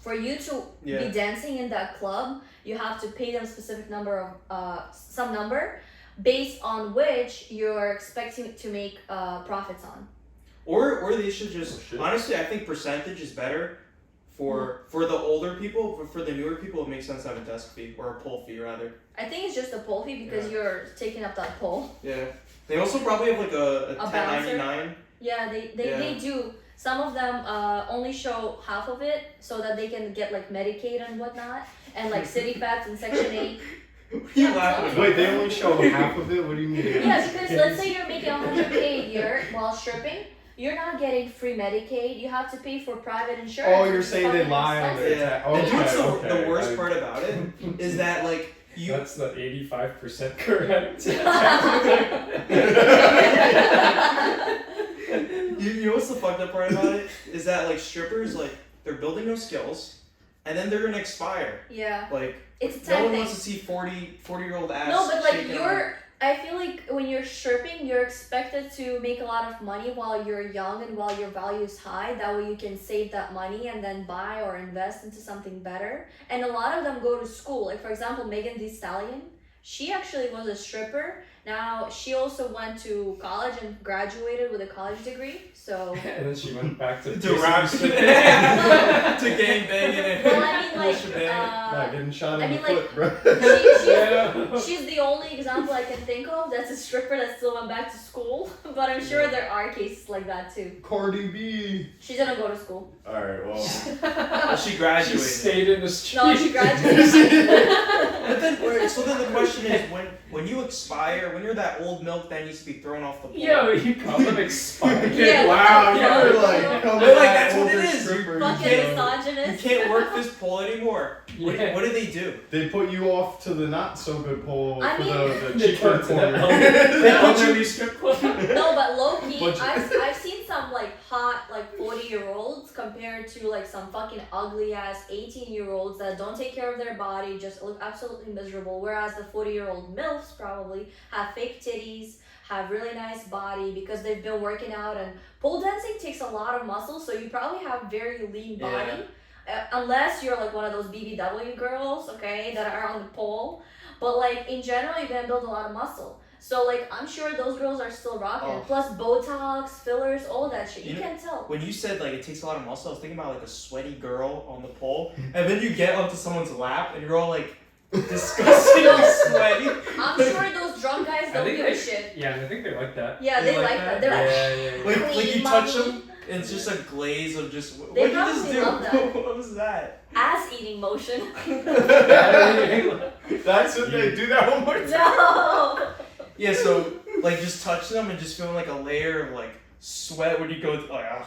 For you to Yeah. be dancing in that club, you have to pay them specific number of some number based on which you're expecting to make profits on. Or they should just, Oh, shit. honestly, I think percentage is better for the older people, but for the newer people, it makes sense to have a desk fee or a pull fee rather. I think it's just a pole fee because you're taking up that pole. Yeah. They also probably have like a A bouncer? 1099. Yeah, they do. Some of them only show half of it so that they can get like Medicaid and whatnot, and like city pets and Section 8. What are you Yeah, laughing tell about? Wait, they only show half of it? What do you mean? Yeah, because let's say you're making $100K a year while stripping, you're not getting free Medicaid. You have to pay for private insurance. Oh, which you're is saying they fucking lie on expensive. their Yeah. And you know what's Okay, the worst I- part about it is that like you That's the 85% correct. You know what's the fucked up part about it is that like strippers like they're building no skills, and then they're gonna expire. Yeah, Like it's a no time one thing. wants to see 40-year-old ass. No, but like shaking I feel like when you're stripping, you're expected to make a lot of money while you're young and while your value is high. That way you can save that money and then buy or invest into something better. And a lot of them go to school. Like for example, Megan Thee Stallion, she actually was a stripper. Now she also went to college and graduated with a college degree. So And then she went back to to rap to to gang banging and well, I mean like Not getting shot I in the mean, like, foot, bro. she's the only example I can think of that's a stripper that still went back to school. But I'm sure there are cases like that too. Cardi B. She didn't go to school. Alright, well. Well, she She graduated. stayed in the street. No, she graduated. But then, so then the question is, when you expire, when you're that old milk that needs to be thrown off the pole. Yo, you call them expired. Yeah. Wow, Yeah. you're like, come But, like, back, that's what it older is. stripper, you Fucking can't- You misogynist. can't work this pole anymore. Yeah. What do they do? They put you off to the not so good pole I for mean- the They cheaper put to the corner. elderly- They put you- elderly strip club. No, but low key, Budget. I've seen some like hot like 40-year-olds compared to like some fucking ugly ass 18-year-olds that don't take care of their body, just look absolutely miserable. Whereas the 40-year-old MILFs probably have fake titties, have really nice body because they've been working out, and pole dancing takes a lot of muscle, so you probably have very lean body. Unless you're like one of those BBW girls, okay, that are on the pole. But like in general, you're gonna build a lot of muscle. So like I'm sure those girls are still rocking. Oh. Plus Botox, fillers, all that shit. You You know- can't tell. When you said like it takes a lot of muscle, I was thinking about like a sweaty girl on the pole, and then you get onto someone's lap, and you're all like disgustingly sweaty. I'm sure those drunk guys I don't think give they a shit. Yeah, I think they like that. Yeah, They they like like that? that. They're like, Yeah, yeah. Like you Clean touch mommy. them, and it's just a glaze of just. What They did you just probably do? love that. What was that? ass eating motion. That's what they do. That one more time. No. Yeah, so like just touching them and just feeling like a layer of like sweat when you go. Like, ugh,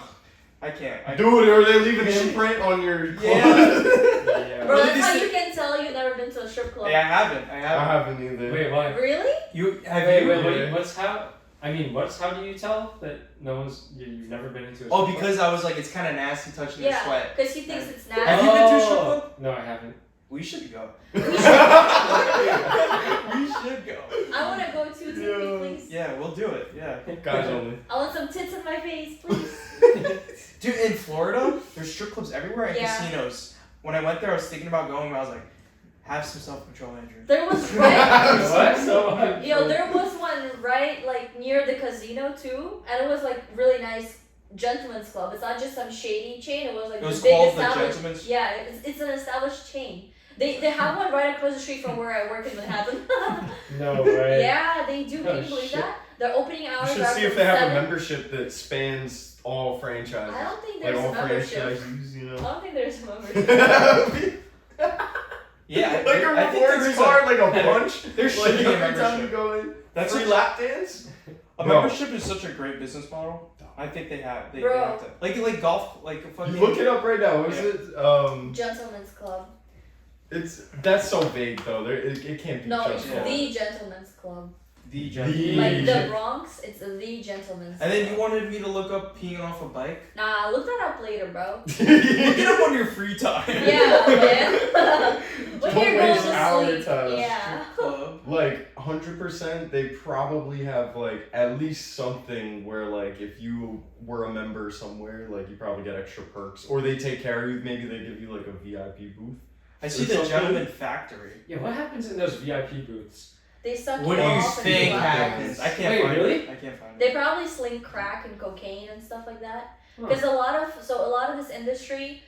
I can't. Dude, or they leave an imprint on your clothes. Yeah. Bro, What that's did how they you can tell you've never been to a strip club. Hey, I haven't. I haven't either. Wait, why? Really? You have Wait, you? wait, what's how? I mean, how do you tell that no one's you've never been into a Oh, strip because I was like, it's kind of nasty touching their Yeah, sweat. because he thinks it's Have nasty. you been to a strip club? club? No, I haven't. We should go. We should. We should go. I want to go too, Tiffany, Yeah. please. Yeah, we'll do it. Yeah. Guys only. I want some tits in my face, please. Dude, in Florida, there's strip clubs everywhere and Yeah. casinos. When I went there, I was thinking about going, but I was like, have some self-control, Andrew. There was right. What? So Yo, there was one right like near the casino too, and it was like really nice gentleman's club. It's not just some shady chain. It was like It was the big called the established. Gentleman's. Yeah, it's an established chain. They have one right across the street from where I work in Manhattan. No way. Yeah, they do. Can Oh, you believe shit. that? Their opening You hours should are see if from they have 7. a membership that spans all franchises. I don't think Like there's all a membership. franchises, you I know. don't think there's a membership. Yeah, like a I think rewards there's card, like a bunch. There Like should be a every time you membership. go in, That's free such- lap dance. A No. membership is such a great business model. I think they have. They Bro. have to. Like golf, like a fucking. Look it up right now. What is Yeah. it? Gentleman's club. That's so vague though. It can't be No, just it's Yeah. the Gentleman's Club. The The- Like the Gen- Bronx, it's the Gentleman's. And then Club. you wanted me to look up peeing off a bike. Nah, look that up later, bro. Look it up on your free time. Yeah, man. When Don't you're going waste our to sleep. time. Yeah. Club. Like 100%, they probably have like at least something where like if you were a member somewhere, like you probably get extra perks, or they take care of you. Maybe they give you like a VIP booth. I see Or the something. Gentleman Factory. Yeah, what happens in those VIP booths? They suck What you do you off and think you laugh. happens? I can't Wait, find really? it. I can't find it. They probably sling crack and cocaine and stuff like that. Huh. Because a lot of this industry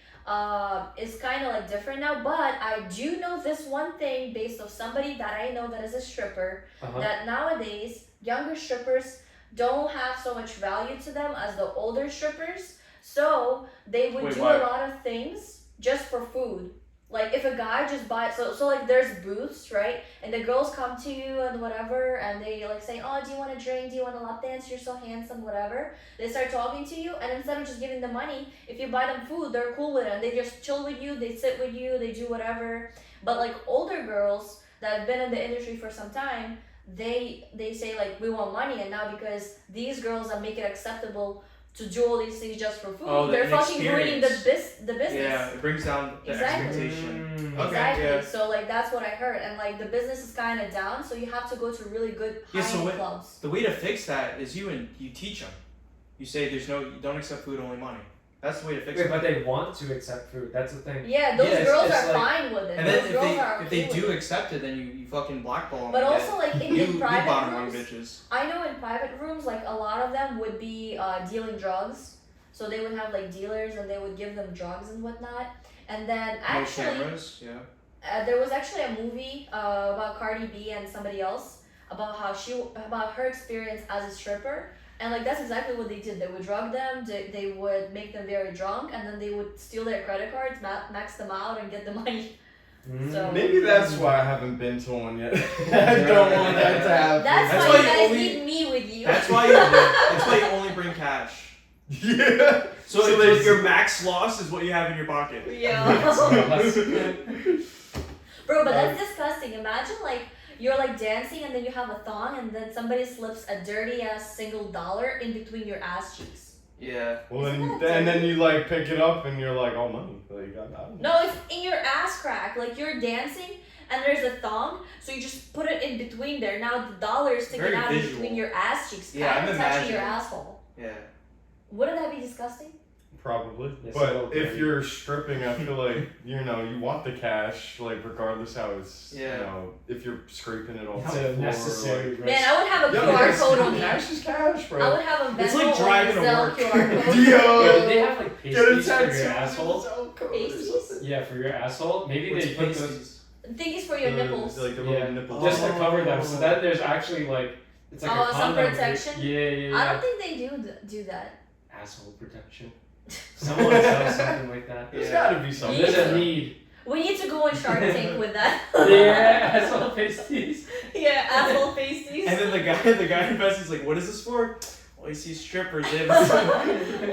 is kind of like different now. But I do know this one thing based off somebody that I know that is a stripper. Uh-huh. That nowadays younger strippers don't have so much value to them as the older strippers. So they would Wait, do why? a lot of things just for food. Like if a guy just buys, so like there's booths, right? And the girls come to you and whatever, and they like say, oh, do you want a drink? Do you want a lap dance? You're so handsome, whatever. They start talking to you, and instead of just giving them money, if you buy them food, they're cool with it. They just chill with you, they sit with you, they do whatever. But like older girls that have been in the industry for some time, they say like we want money, and now because these girls that make it acceptable to do all these things just for food, Oh, they're the fucking ruining the experience. business. Yeah, it brings down the Exactly. expectation. Mm. Okay, Exactly. yeah. So like that's what I heard, and like the business is kind of down, so you have to go to really good Yeah, high-end so what- clubs. The way to fix that is you teach them. You say you don't accept food, only money. That's the way to fix Wait, it. but they want to accept food. That's the thing. Yeah, those Yeah, it's- girls it's are like- fine with it. And those then girls are if they okay do with it. accept it, then you fucking blackball them. But again. also like in, you in private bottom line rooms, bitches. I know in private rooms like a lot of them would be dealing drugs. So they would have like dealers and they would give them drugs and whatnot. And then No actually, cameras. Yeah. there was actually a movie about Cardi B and somebody else about about her experience as a stripper, and like that's exactly what they did. They would drug them, they would make them very drunk, and then they would steal their credit cards, max them out, and get the money. So- Maybe that's why I haven't been to one yet. I don't want that to happen. That's That's why why you you guys only- need me with you. That's why you only bring cash. Yeah. So, So if there's- your max loss is what you have in your pocket. Yeah. Bro, but that's disgusting. Imagine like you're like dancing and then you have a thong and then somebody slips a dirty ass single dollar in between your ass cheeks. Yeah. Well, then Isn't you, that and then dirty? you like pick it up and you're like, oh, money. Like, I don't know. No, it's in your ass crack. Like you're dancing and there's a thong, so you just put it in between there. Now the dollar is sticking Very out in visual. between your ass cheeks, Yeah, kind of I'm touching your imagining. asshole. Yeah. Wouldn't that be disgusting? Probably. Yes, a little But if dirty. you're stripping, I feel like, you know, you want the cash, like, regardless how it's, you Yeah. know, if you're scraping it off It's the a floor. necessary risk. Man, I would have a Yo, QR because code on me. cash is cash, bro. I would have a Venmo It's like driving or to Zelle work. QR code. Yeah, did Yo! they have like Get a pasties for tattoo your with asshole? a cell code or Pasties? something. Yeah, for your asshole. Maybe What's they put those pasties? Thingies for your nipples. Like the Yeah. little nipples. just to cover them, so Oh. that there's actually like it's like Oh, a some condom. protection? Yeah. I don't think they do that. Asshole protection. Someone sells something like that. There's Yeah. gotta be something. There's a need. We need to go on Shark Tank with that. Yeah, asshole pasties. Yeah, asshole pasties. And then the guy invests, he's like, what is this for? Well, you see strippers in.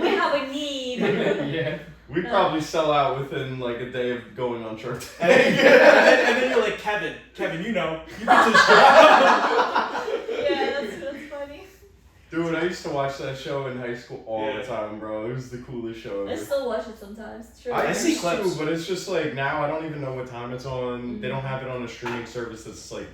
We have a need. Yeah. We'd probably sell out within like a day of going on Shark and, Tank. then you're like, Kevin, you know, you get to strip. Yeah, that's funny. Dude, I used to watch that show in high school all Yeah. the time, bro. It was the coolest show I ever. still watch it sometimes. It's really I I funny. see used clips. to, but it's just like now I don't even know what time it's on. They Mhm. don't have it on a streaming service that's like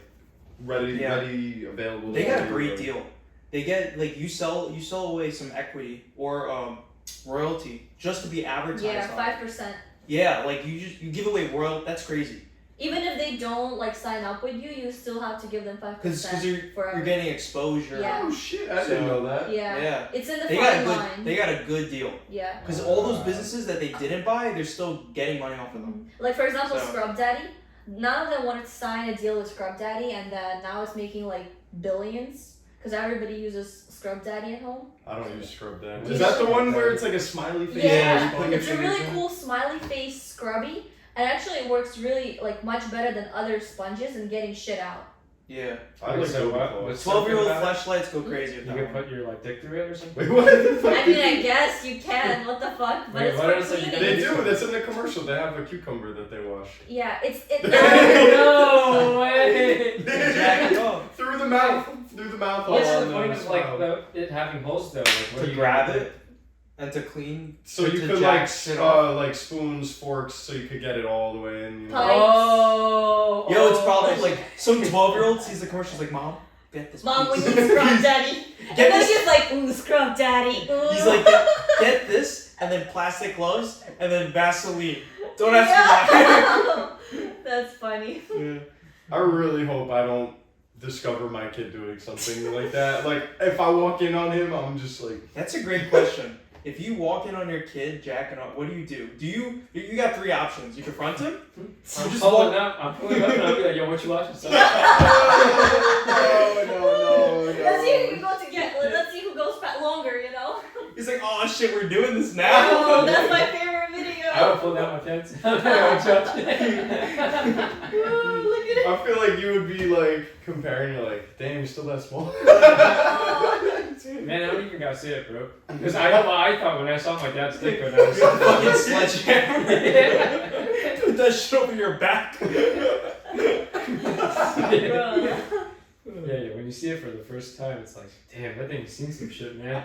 ready, Yeah. available. They to got a everybody. great deal. They get like you sell away some equity or royalty just to be advertised. Yeah, on. 5%. Yeah, like you give away royal. That's crazy. Even if they don't like sign up with you, you still have to give them 5% Because you're forever. getting exposure. Yeah. Oh shit! I So- didn't know that. Yeah. Yeah. It's in the They got a fine good. line. They got a good deal. Yeah. Because all those businesses that they didn't buy, they're still getting money off of them. Like for example, So- Scrub Daddy. None of them wanted to sign a deal with Scrub Daddy, and now it's making like billions because everybody uses Scrub Daddy at home. I don't use Scrub Daddy. You Is that the should. one where it's like a smiley face? Yeah, you put your it's a fingers really in? cool smiley face scrubby, and actually it works really like much better than other sponges in getting shit out. Yeah. I like So Toby what- Claws. what's- 12-year-old Something about flashlights go crazy with You that can one. put your like dick through it or something. Wait, what the fuck? I mean, I guess you can. What the fuck? But Wait, it's what else for have you cleaning. They do. That's in the commercial. They have a cucumber that they wash. Yeah, it's No way. Jack it up. Through the mouth. Through the mouth. What's all the on point of like smile. it having holes though? Like, what To do you grab it and to clean. So to you could jack like shit off. like spoons, forks, so you could get it all the way in. You know? Pipes. Oh. Yo, it's probably like some 12-year-old sees the commercial, he's like, Mom, get this. Mom, we piece." need Scrub Daddy. And Get then this. she's like, ooh, Scrub Daddy. Ooh. He's like, get this, and then plastic gloves, and then Vaseline. Don't ask Yeah. That's funny. me why. I really hope I don't discover my kid doing something like that. Like if I walk in on him, I'm just like. That's a great question. If you walk in on your kid jacking off, what do? You got 3 options. You confront him. I'm just pulling walk- up. I'm pulling up and I'll be like, yo, what you watching? Son? No. Let's see who goes to get. Let's see who goes longer. You know. He's like, oh shit, we're doing this now. Oh, that's my favorite video. I would pull down my pants. I would judge. Ooh, look at it. I feel like you would be like comparing. You're like, damn, you're still that small. Man, I don't even gotta say it, bro. Because I know what I thought when I saw my dad's dick when I was Fucking sledgehammer. Yeah. Put that shit over your back. Bro. Yeah, when you see it for the first time, it's like, damn, that thing's seen some shit, man.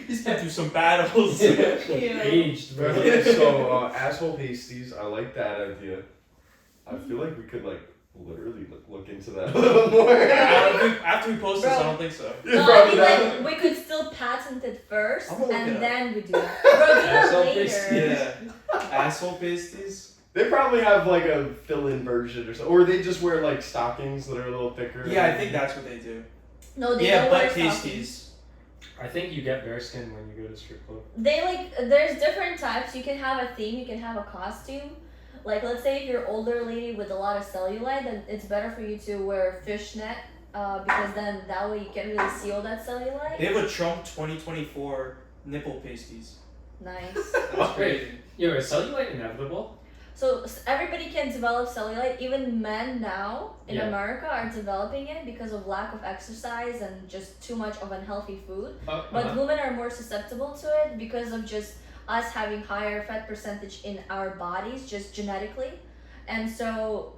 He's been through some battles. Aged, bro. So asshole pasties. I like that idea. I feel like we could like literally look into that a little more. After we post this, I don't think so. No, I Probably mean not. like we could still patent it first, I'm gonna look it and up. then we do that. Bro, do that Asshole later. pasties. Yeah. Asshole pasties. They probably have like a fill-in version or something, or they just wear like stockings that are a little thicker. Yeah, I think that's what they do. No, they Yeah, don't wear butt stockings. pasties. I think you get bare skin when you go to strip club. They like there's different types. You can have a theme, you can have a costume. Like let's say if you're an older lady with a lot of cellulite, then it's better for you to wear fishnet because then that way you can really see all that cellulite. They have a Trump 2024 nipple pasties. Nice. That's crazy. Yo, is cellulite inevitable? So everybody can develop cellulite. Even men now in Yeah. America are developing it because of lack of exercise and just too much of unhealthy food. But women are more susceptible to it because of just us having higher fat percentage in our bodies, just genetically. And so,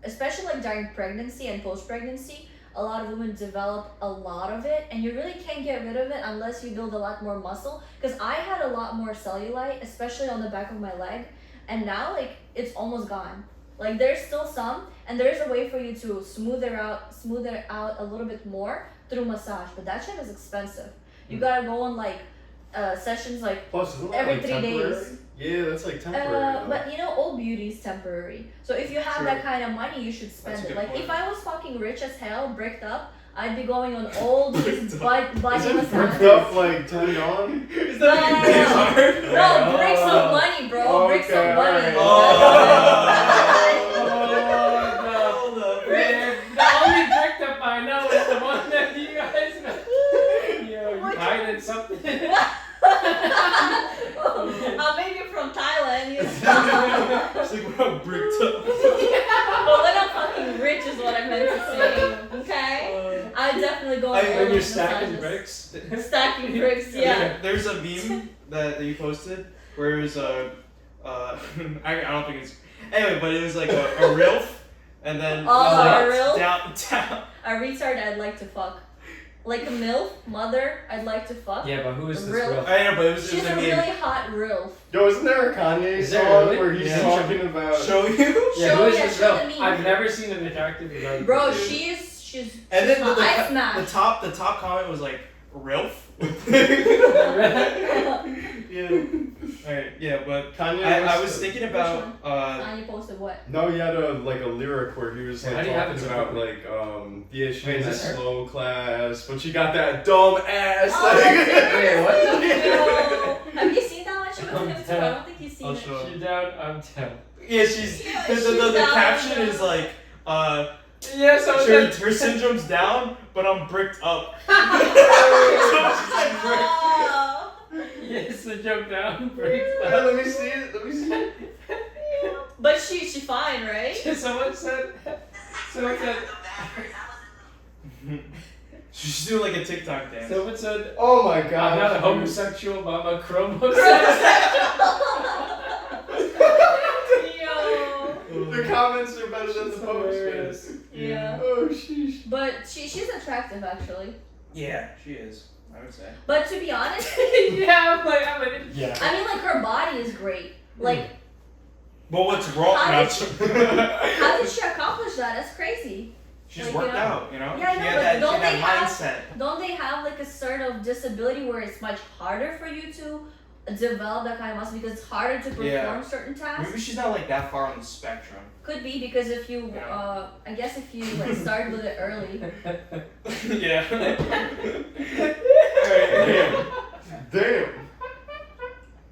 especially like during pregnancy and post-pregnancy, a lot of women develop a lot of it, and you really can't get rid of it unless you build a lot more muscle. Because I had a lot more cellulite, especially on the back of my leg, and now like it's almost gone. Like there's still some, and there's a way for you to smooth it out a little bit more through massage, but that shit is expensive. You gotta go on like sessions like Plus, isn't that, every like, 3 temporary? days. Yeah, that's like temporary. But you know, all beauty is temporary. So if you have True. that kind of money, you should spend That's a it. good Like point. if I was fucking rich as hell, bricked up, I'd be going on all these body Isn't bricked massages. up like turned on? Is No, that no, like no, this no. hard? No, bricks of money, bro. Bricks Okay, of money. alright. Hold up. Man, the only bricked up I know is the one that you guys know. Yo, you hiding something. Maybe from Thailand. You know? It's like we're all bricked up. But when I'm fucking rich is what I meant to say. Okay? I definitely go on all When you're those stacking massages. bricks. Stacking bricks, yeah. There's a meme that you posted where it was I don't think it's anyway, but it was like a RILF and then Oh, it was a RILF? down. A retard I'd like to fuck. Like a MILF, mother I'd like to fuck. Yeah, but who is this Real- real? I know, but it was She's a a meme. really hot RILF. Yo, isn't there a Kanye Is there song really? where he's Yeah. talking about? Show you. Yeah, who Show- is yeah, this show real? the meme. I've never seen an attractive girl. Bro, she's And then hot. I the smashed. top comment was like RILF. Yeah. Alright, yeah, but Kanye. I was thinking about You posted what? No, he had a lyric where he was How like do you have talking it so about quickly? yeah, she Wait, in is that this her? slow class, but she got that dumb ass. Oh, Wait, what? Yo. Have you seen that one? She was in it too. I don't think you've seen I'll it. show She down, I'm down. yeah, she's Yeah, the she's down, caption down. is like Yeah, so her syndrome's down, but I'm bricked up. So she's like bricked. Oh. Yes, the jump down breaks Yeah, down. let me see it. Let me see it. But she fine, right? Someone said. She's doing like a TikTok dance. Someone said. Oh my god. I'm not a homosexual, but I'm a chromosexual. Yo. The comments are better than the That's posts, hilarious. man. Yeah. Oh sheesh. But she's attractive actually. Yeah, she is. I would say. But to be honest, Yeah, I'm like. Yeah. I mean like her body is great. Like But what's wrong? How No, did how did she accomplish that? That's crazy. she's Like, worked you know? out, you know. Yeah, I she know, had but that, she don't had they that have- mindset. Don't they have like a sort of disability where it's much harder for you to develop that kind of muscle because it's harder to perform Yeah. certain tasks? Maybe she's not like that far on the spectrum. Could be because if you, Yeah. I guess if you like start with it early. Yeah. Damn. Damn.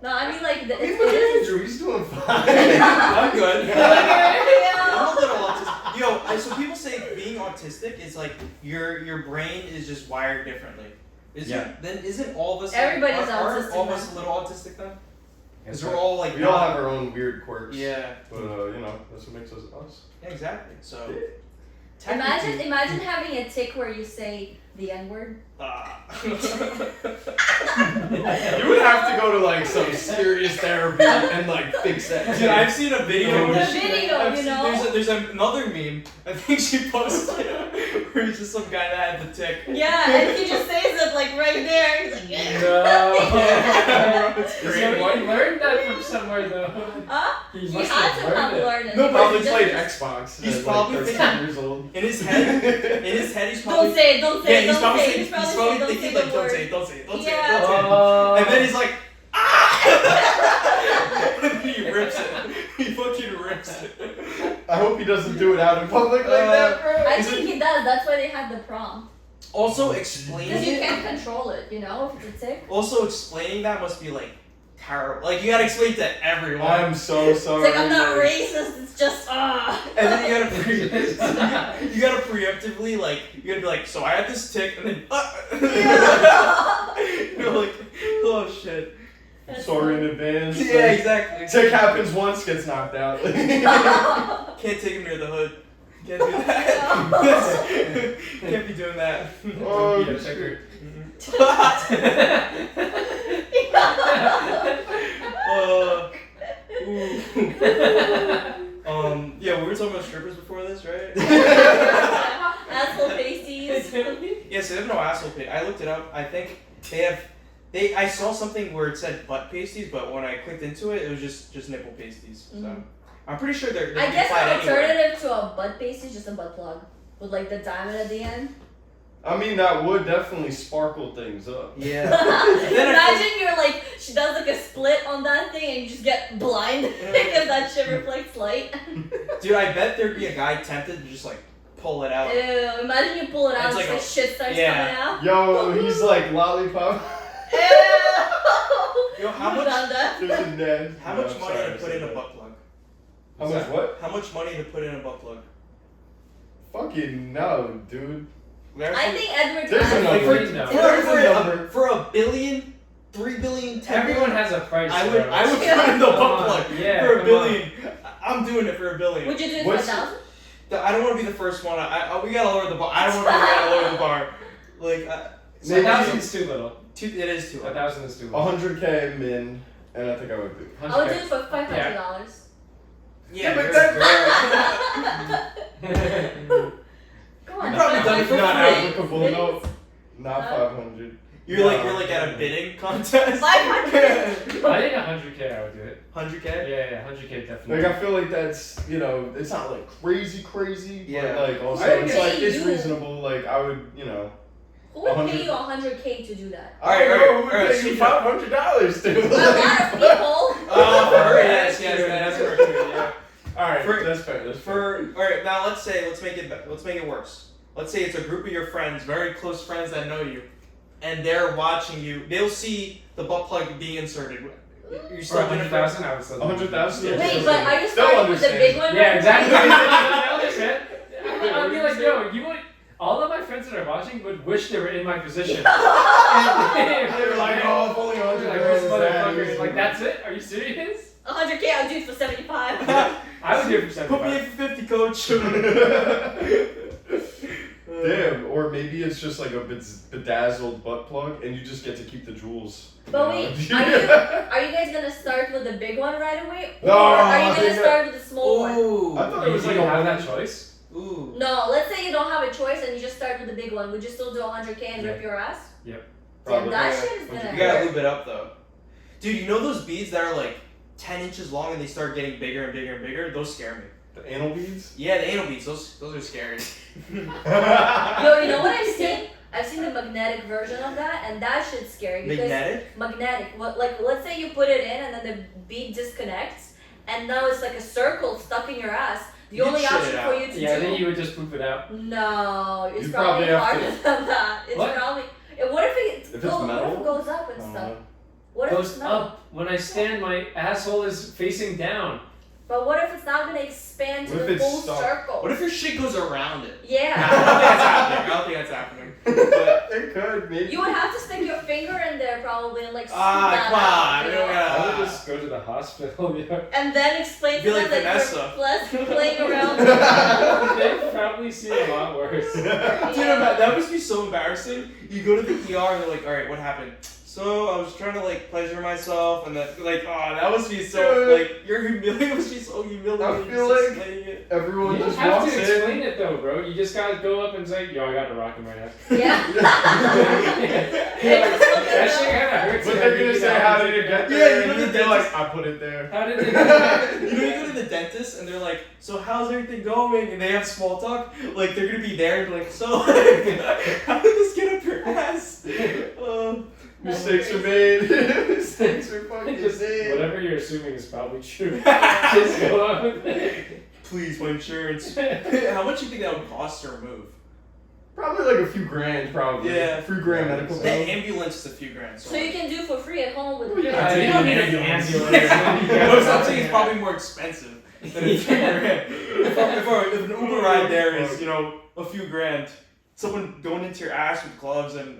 No, I mean like the, Look it at is. Andrew, he's doing fine. I'm good. Yeah. I'm a little autistic. Yo, so people say being autistic is like your brain is just wired differently. Then isn't all of us Everybody's aren't autistic, all of us a man. little autistic then? Because we're all like We all have our own weird quirks. Yeah. But you know, that's what makes us us. Yeah, exactly. So Imagine having a tick where you say the N word. You would have to go to like some serious therapy and like fix that. Dude, I've seen a video. The where video, I've you seen- know? There's another meme. I think she posted where it's just some guy that had the tick. Yeah, and he just says it like right there. He's like, yeah. No. It's So great. he learned that from somewhere though. Huh? He He must had have to learned have it. learned it. No, because probably he just- played Xbox. He's at, probably like 13 thinking- years old. In his head, he's probably. Don't say it, don't say Yeah, it, he's don't probably say it. thinking, He's he's probably probably saying, thinking don't like, say the don't word. say it, don't say it, don't say it, Yeah. don't say it. Oh. And then he's like, ah! And he rips it. He fucking rips it. I hope he doesn't do it out in public like that, bro. I Is think he does. That's why they had the prompt. Also, explaining Because you it. can't control it, you know, if it's a tick. Also, explaining that must be like terrible. Like you gotta explain it to everyone. I'm so sorry. It's like, I'm not racist, it's just, And then you gotta you gotta preemptively like you gotta be like, so I had this tick, and then you're like, oh shit. Sorry in advance. Yeah, like, exactly. Tick happens once, gets knocked out. Can't take him near the hood. Can't do that. Can't be doing that. Oh, Yeah, shit. checker. Yeah, we were talking about strippers before this, right? Asshole pasty. so they have no asshole pasties. I looked it up. I think they have. I saw something where it said butt pasties, but when I clicked into it, it was just nipple pasties. So I'm pretty sure they're. I guess an an alternative to a butt pasty is just a butt plug with like the diamond at the end. I mean, that would definitely sparkle things up. Yeah. Imagine you're like, she does like a split on that thing and you just get blind because that shit reflects light. Dude, I bet there'd be a guy tempted to just like pull it out. Ew, imagine you pull it out and It's just like like shit starts yeah. coming out. Yo, he's like lollipop. Ew. Yo, how You've much? done that? There's a Ned. How much money to put in a butt plug? How much what? How much money to put in a butt plug? Fucking no, dude. I think Edward There's a has number. For, No. For $1 billion, $3 billion, $10 everyone billion, has a price. I would bro. put in the butt plug Yeah, for $1 come billion. I'm doing it for $1 billion. Would you do it for What's- 1,000? I don't want to be the first one. We gotta lower the bar. I don't want to lower the bar. Like, So Maybe- 1,000 is too little. it is too. 1,000 is too little. 100K min, and I think I would do. I would do it for $500. Yeah, but you're a girl. Come on, You've probably done it for Not free. applicable, no. Not 500. You're like at a bidding contest. 500. I think 100K I would do it. 100K. Yeah, 100K definitely. Like I feel like that's it's not like crazy, Yeah. but like also I it's agree. like it's You- reasonable. Like I would, Who would 100. pay you 100K to do that? All right, I don't know who would all right, pay you so- $500 to. A lot of people. Oh, for her, yes, that's for her. Yeah. All right, For- that's fair. That's fair. All right, now let's make it worse. Let's say it's a group of your friends, very close friends that know you, and they're watching you. They'll see the butt plug being inserted. You're For still doing it for 100,000, I would still do it. 100,000. Yeah. Wait, but are you They'll starting with the understand. big one? Yeah, right? exactly. I understand. I'd be like, yo, you would. All of my friends that are watching would wish they were in my position. And They were like, oh, if only 100 like, this motherfucker. Like, that's it? Are you serious? 100K, I'll do it for 75. I would do it for Put me 75. in for 50, coach. Damn, or maybe it's just like a bedazzled butt plug, and you just get to keep the jewels. But wait, are you guys gonna start with the big one right away? Or No, are I you gonna think start with the small one? Ooh. I thought it was You like don't a have that choice. Ooh. No, let's say you don't have a choice and you just start with the big one. Would you still do 100K and rip your ass? Damn, Probably. that Yeah. shit is gonna You gotta hurt. lube it up though. Dude, you know those beads that are like 10 inches long and they start getting bigger and bigger and bigger? Those scare me. The anal beads? Yeah, the anal beads, those are scary. Yo, you know what I've seen? I've seen the magnetic version of that, and that shit's scary because magnetic. What, like, let's say you put it in and then the bead disconnects, and now it's like a circle stuck in your ass. The You only shit option it for out. you to Yeah, do then you would just poop it out. no, it's You probably probably have harder to- than that. It's What? probably. What if it? If it's What if metal? it goes up and stuff? What if Goes it's metal? up. When I stand, my asshole is facing down. But what if it's not gonna expand to What if the it's full stuck? circle? What if your shit goes around it? I Yeah. don't think that's happening. But, It could, maybe. You would have to stick your finger in there probably and like scoop Ah, that come out, on, you we know? don't gotta- I would just go to the hospital. Yeah. And then explain Be to like them that Vanessa. you're playing around. They've probably seen a lot worse. dude, that must be so embarrassing. You go to the ER and they're like, alright, what happened? So I was trying to like pleasure myself and then like, oh, that must be so Dude. like you're humiliated. Must be so humiliating. I feel just like- explaining it. Everyone You don't just have walks to in. explain it though, bro. You just gotta go up and say, yo, I got a rock in my ass. Yeah. That shit kinda hurts. But you they're know, gonna you say, know, how did it get Yeah, there? you know And the you'd be like, dentist- I put it there. How did it You go to the dentist and they're like, so how's everything going? And they have small talk. Like they're gonna be there and be like, so like, how did this get up your ass? Mistakes are made. Mistakes are fucking Just made. whatever you're assuming is probably true. Just go on with it. Please, my insurance. How much do you think that would cost to remove? Probably like a few grand, probably. Yeah. A few grand medical The bill. ambulance is a few grand. So you can do for free at home with Oh, the yeah. bill. You don't need an ambulance. What I'm saying is probably more expensive than a few grand. If an Uber ride there is, a few grand, someone going into your ass with gloves and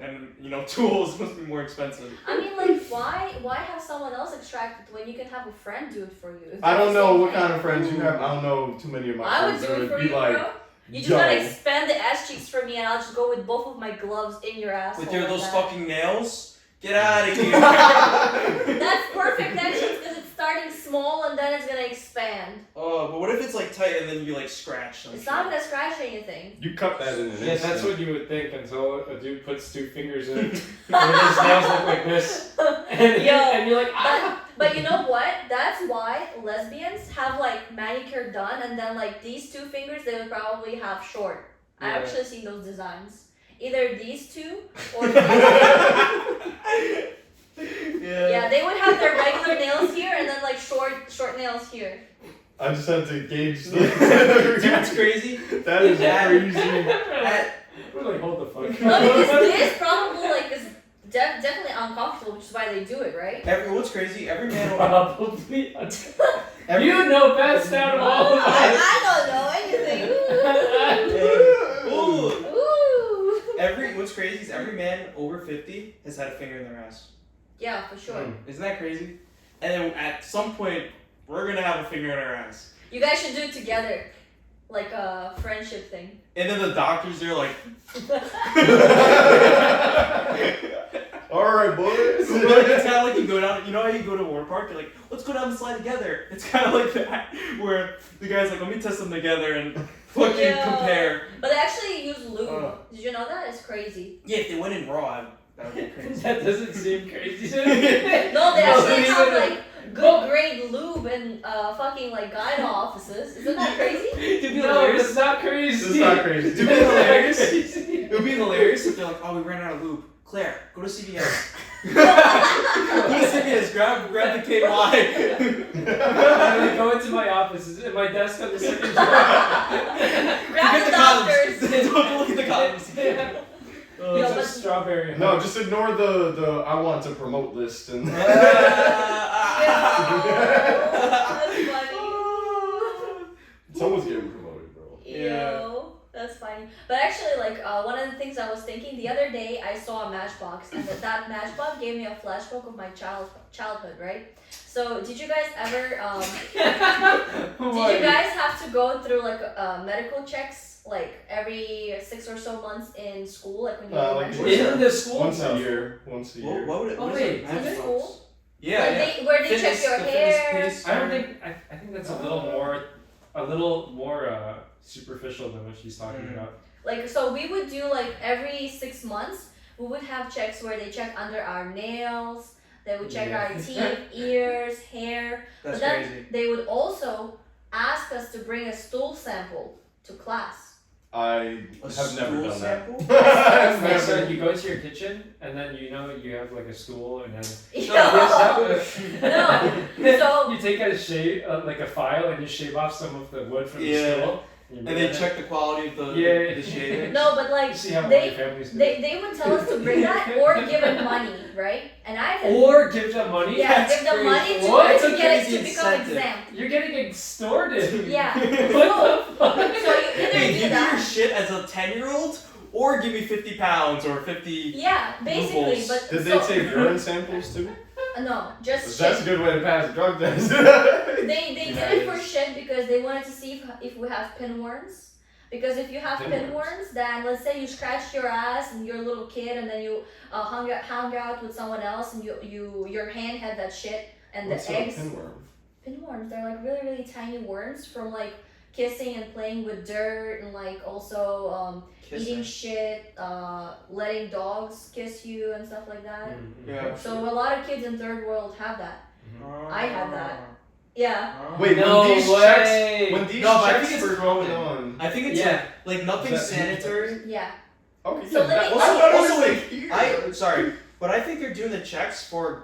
tools must be more expensive. I mean, like, why have someone else extract it when you can have a friend do it for you? If I they're don't the know same what thing? kind of friends you have. I don't know too many of my I would friends do that it would for be you, like, bro. You just yo. gotta expand the ass cheeks for me, and I'll just go with both of my gloves in your asshole. With those like that. fucking nails? Get out of here. That's perfect actions because it's starting small small and then it's gonna expand. Oh, but what if it's like tight and then you like scratch some It's shit? not gonna scratch anything. You cut that in an Yeah, instant. that's what you would think until a dude puts 2 fingers in, and his nails look like this, and, Yo, and you're like, ah. But you know what? That's why lesbians have like manicure done, and then like these 2 fingers they would probably have short. I Yeah. actually seen those designs. Either these 2 or yeah, they would have their regular nails here and then like short nails here. I just had to gauge the. Dude, it's crazy. That is crazy. We're like, hold the fuck. No, because this probably like is definitely uncomfortable, which is why they do it, right? What's crazy? Every man. Probably. Every, You know best out of all of us. I don't know anything. Ooh. Ooh. What's crazy is every man over 50 has had a finger in their ass. Yeah, for sure. Isn't that crazy? And then at some point, we're gonna have a finger in our ass. You guys should do it together, like a friendship thing. And then the doctors, they're like, Alright, boys. it's kind of like you go down, you know how you go to a water park? You're like, let's go down the slide together. It's kind of like that, where the guy's like, let me test them together and fucking Yeah. compare. But they actually use lube. Uh. Did you know that? It's crazy. Yeah, if they went in raw, that would be crazy. That doesn't seem crazy to me. No, they actually No, have even- like good grade lube in fucking like gyno offices. Isn't that crazy? It'd be No, hilarious. it's not crazy. It's not crazy. It'd be hilarious. It would be hilarious if they're like, oh, we ran out of lube. Claire, go to CVS. Go to CVS, grab the KY. I go into my office. It's at my desk on the second floor. Grab the doctors. Don't look at the columns. Yeah. Yo, It's a but- strawberry. No, just ignore the I want to promote list and. That's funny. Someone's getting promoted, bro. Yo, that's funny. But actually, like one of the things I was thinking the other day, I saw a matchbox, and that matchbox gave me a flashback of my childhood, right? So, did you guys ever? Did you guys have to go through like medical checks like every 6 or so months in school, like when you were Like elementary? In the school Once a stuff. year. Once a year. What would it? Oh, what is wait, it? in Matchbox? school? Yeah, Like yeah. where they Fitness- check your the fitness hair. pace. I don't think. I think that's a little more superficial than what she's talking about. Like, so we would do like every 6 months, we would have checks where they check under our nails, they would check our teeth, ears, hair. That's But then crazy. they would also ask us to bring a stool sample to class. I A have never stool done sample? that. I've Like, so never. you go to your kitchen and then you have like a stool and then No. So- you take a shave like a file and you shave off some of the wood from the Yeah. stool. And they check the quality of the shaving. No, but like, See how all they- your families do. they would tell us to bring that or give them money, right? And I had Or give them money. yeah, That's give them crazy. money to, What? That's to a get it crazy to become incentive. exempt. You're getting extorted. Yeah. What the So fuck? you either Hey, do give me your that. shit as a 10-year-old, or give me 50 pounds or 50. Yeah, basically, Loopholes. but Did so, they take urine samples too? no, just That's a shit. good way to pass a drug test. They did it for Nice. shit because they wanted to see if we have pinworms. Because if you have Pinworms. pinworms, then let's say you scratched your ass and you're a little kid, and then you hung out with someone else, and your hand had that shit and What's the a eggs. pinworm? Pinworms, they're like really really tiny worms from like kissing and playing with dirt, and like also eating shit, letting dogs kiss you and stuff like that. Yeah. So a lot of kids in third world have that. I had that. Yeah. Wait, No when these way. checks, when these No, but I checks think it's- were going on. I think it's Yeah. like nothing Is that- sanitary. Yeah. Okay, So yeah, let that, me- I thought it was also, like here. Sorry, but I think they're doing the checks for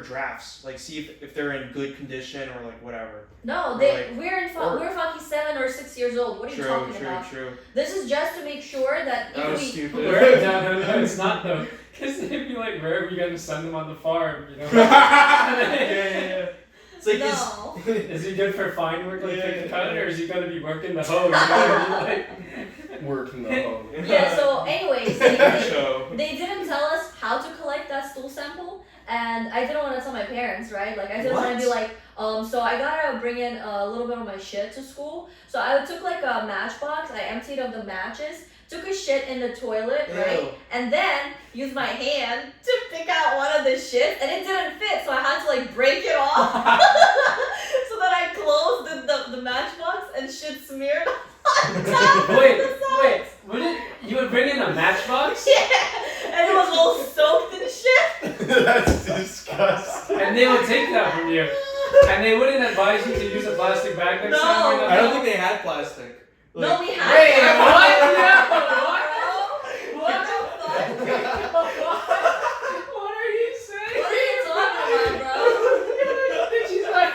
drafts, like see if they're in good condition or like whatever. No, Like- we're fucking 7 or 6 years old. What are you talking about? True. This is just to make sure that That was if we stupid. Where? No, it's not though. Because they'd be like, where are we going to send them on the farm? You know? yeah. It's like no. Is he good for fine work like Yeah, pick a cut, yeah. or is he going to be working the hoe? You know? Like, Working the home. Yeah. So, anyways, Show. they didn't tell us how to collect that stool sample, and I didn't want to tell my parents, right? Like I didn't want to be like, so I gotta bring in a little bit of my shit to school. So I took like a matchbox, I emptied of the matches, took a shit in the toilet, right? Ew. And then used my hand to pick out one of the shit, and it didn't fit, so I had to like break it off. of the matchbox and shit smeared on top. Wait, of the sides. you would bring in a matchbox? Yeah, and it was all soaked in shit. That's disgusting. And they would take that from you. And they wouldn't advise you to use a plastic bag next No. time or I don't nothing? think they had plastic. No, we had Wait, it. what? What the fuck? What are you saying? What are you talking about, bro? She's like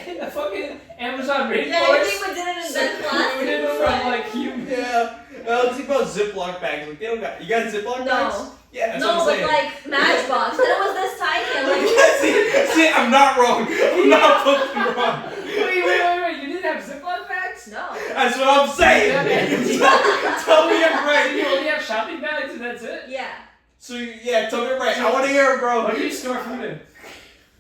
in the fucking Amazon rainforest. Yeah, you think we didn't invent plastic? Secluded from like human. Yeah. Let's think about Ziploc bags. Like they don't got. You got Ziploc bags? No. Yeah. That's No, what I'm but saying. like matchbox. And it was this tiny and like. see, I'm not wrong. I'm not fucking wrong. Wait. You didn't have Ziploc bags? No. That's what I'm saying. Tell me I'm So right. you only have shopping bags and that's it? Yeah. So yeah, tell me I'm right. I want to hear it, bro. What do you store food in?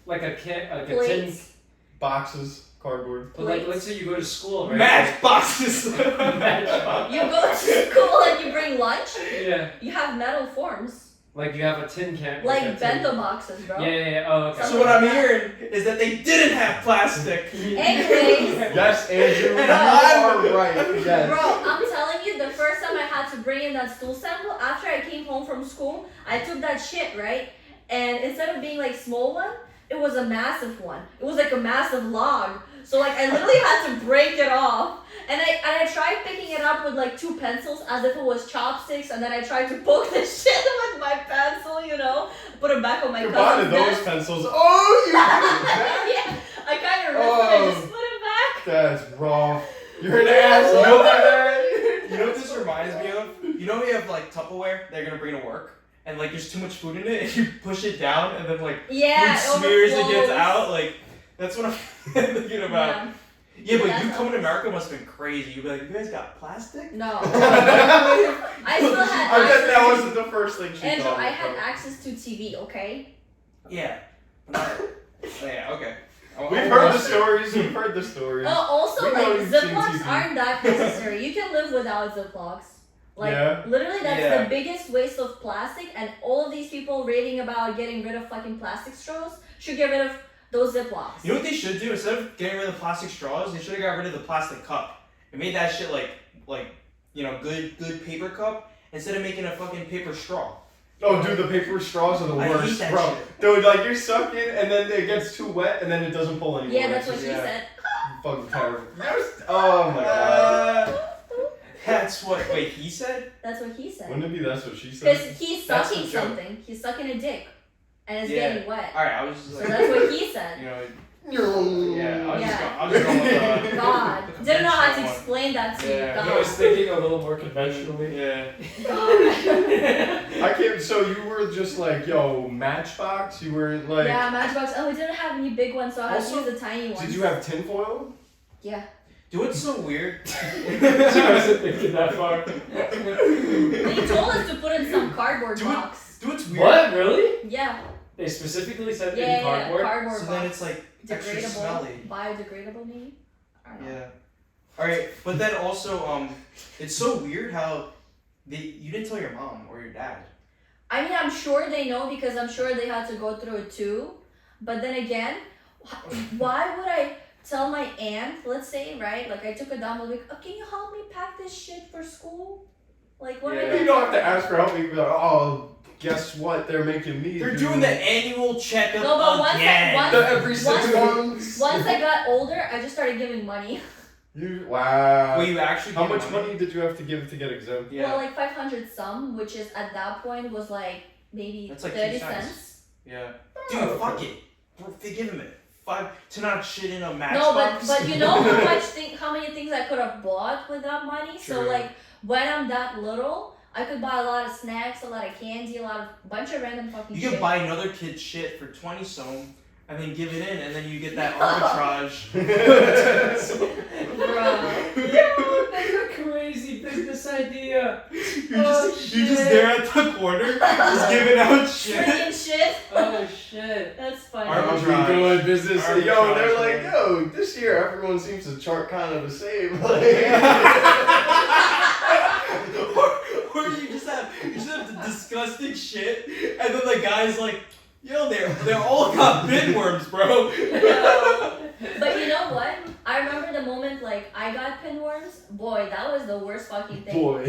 Like a can, like a tin. Plates. Boxes, cardboard. But like, let's say you go to school, right? Matchboxes. Matchbox. You go to school and you bring lunch. Yeah. You have metal forms. Like you have a tin can. Like a tin- bento boxes, bro. Yeah. Oh, okay. So what I'm hearing is that they didn't have plastic. Anyways. Yes, Andrew, And you I'm- are right. Yes. Bro, I'm telling you, the first time I had to bring in that stool sample, after I came home from school, I took that shit, right? And instead of being like small one, it was a massive one. It was like a massive log. So like I literally had to break it off. And I tried picking it up with like 2 pencils as if it was chopsticks, and then I tried to poke the shit with my pencil, you know, put it back on my Combine cousin's those desk. pencils. Oh, you did that? Yeah, I kind of ripped it and just put it back. That's rough. You're an asshole. You know what? You know what this reminds me of? You know you have like Tupperware they're gonna bring to work, and like there's too much food in it, and you push it down, and then like Yeah, food smears and gets overflows. out. Like that's what I'm thinking about. Yeah. Yeah, but That's you coming to awesome. America must have been crazy. You'd be like, you guys got plastic? No. I still had I bet access. that wasn't the first thing she Andrew, thought. I had of. access to TV, okay? Yeah. Yeah. Okay. We've heard the stories. We've heard the stories. Also, We know like, you've seen Ziplocs TV. aren't that necessary. You can live without Ziplocs. Like, Yeah. literally, that's Yeah. the biggest waste of plastic, and all of these people raving about getting rid of fucking plastic straws should get rid of those Ziplocs. You know what they should do? Instead of getting rid of the plastic straws, they should have got rid of the plastic cup. It made that shit like good paper cup instead of making a fucking paper straw. Oh, dude, the paper straws are the I worst, hate that bro. shit. Dude, like you're sucking, and then it gets too wet, and then it doesn't pull anymore. Yeah, that's what It's she just said. fucking terrible. Oh my god. That's what. Wait, he said? That's what he said. Wouldn't it be that's what she said? Because he's That's the sucking joke. something. He's sucking a dick. And it's Yeah. getting wet. All right, I was just So like, that's what he said. you know, Yeah. I was Yeah. just going with God. the Didn't know how to conventional one. explain that to Yeah. you. I was God. thinking a little more conventionally. Yeah. I can't. So you were just like, yo, Matchbox. You were like. Yeah, Matchbox. Oh, we didn't have any big ones, so I had to Also, use the tiny ones. Did you have tinfoil? Yeah. Dude, it's so weird. She wasn't thinking that far. They told us to put in some cardboard Do it- box. Dude, it's weird. What? Really? Yeah. They specifically said Yeah, in cardboard? cardboard So box. then it's like extra degradable, smelly. biodegradable maybe. I don't know. Yeah. All right, but then also, it's so weird how you didn't tell your mom or your dad. I mean, I'm sure they know because I'm sure they had to go through it too. But then again, why would I tell my aunt, let's say, right? Like I took a dump, like, oh, can you help me pack this shit for school? Like, what am I Yeah. gonna You don't have to tell ask for help. You can be like, oh, guess what? They're making me. They're do doing the annual checkup No, but once again. the every 6 once- months. Once I got older, I just started giving money. You wow. Wait, you actually How gave much money did you have to give to get exempt? Yeah. Well, like 500 some, which is at that point was like maybe That's like 30 2 cents. cents. Yeah. Dude, Oh, fuck okay. it. They give him it. 5 to not shit in a matchbox. No, but you know how many things I could have bought with that money. So True. like when I'm that little, I could buy a lot of snacks, a lot of candy, bunch of random fucking You shit. could buy another kid's shit for 20 some and then give it in and then you get that arbitrage. Bruh. Yo, that's a crazy business idea. You're just there at the corner, just giving out shit. Drinking shit. Oh shit. That's funny. Arbitrage. Be doing business. Arbitrage, Yo, they're like, man. yo, this year everyone seems to chart kind of the same. Or you just have the disgusting shit, and then the guy's like, "Yo, they're all got bin worms, bro." No. But you know what? I remember like I got pinworms, boy, that was the worst fucking thing. Boy.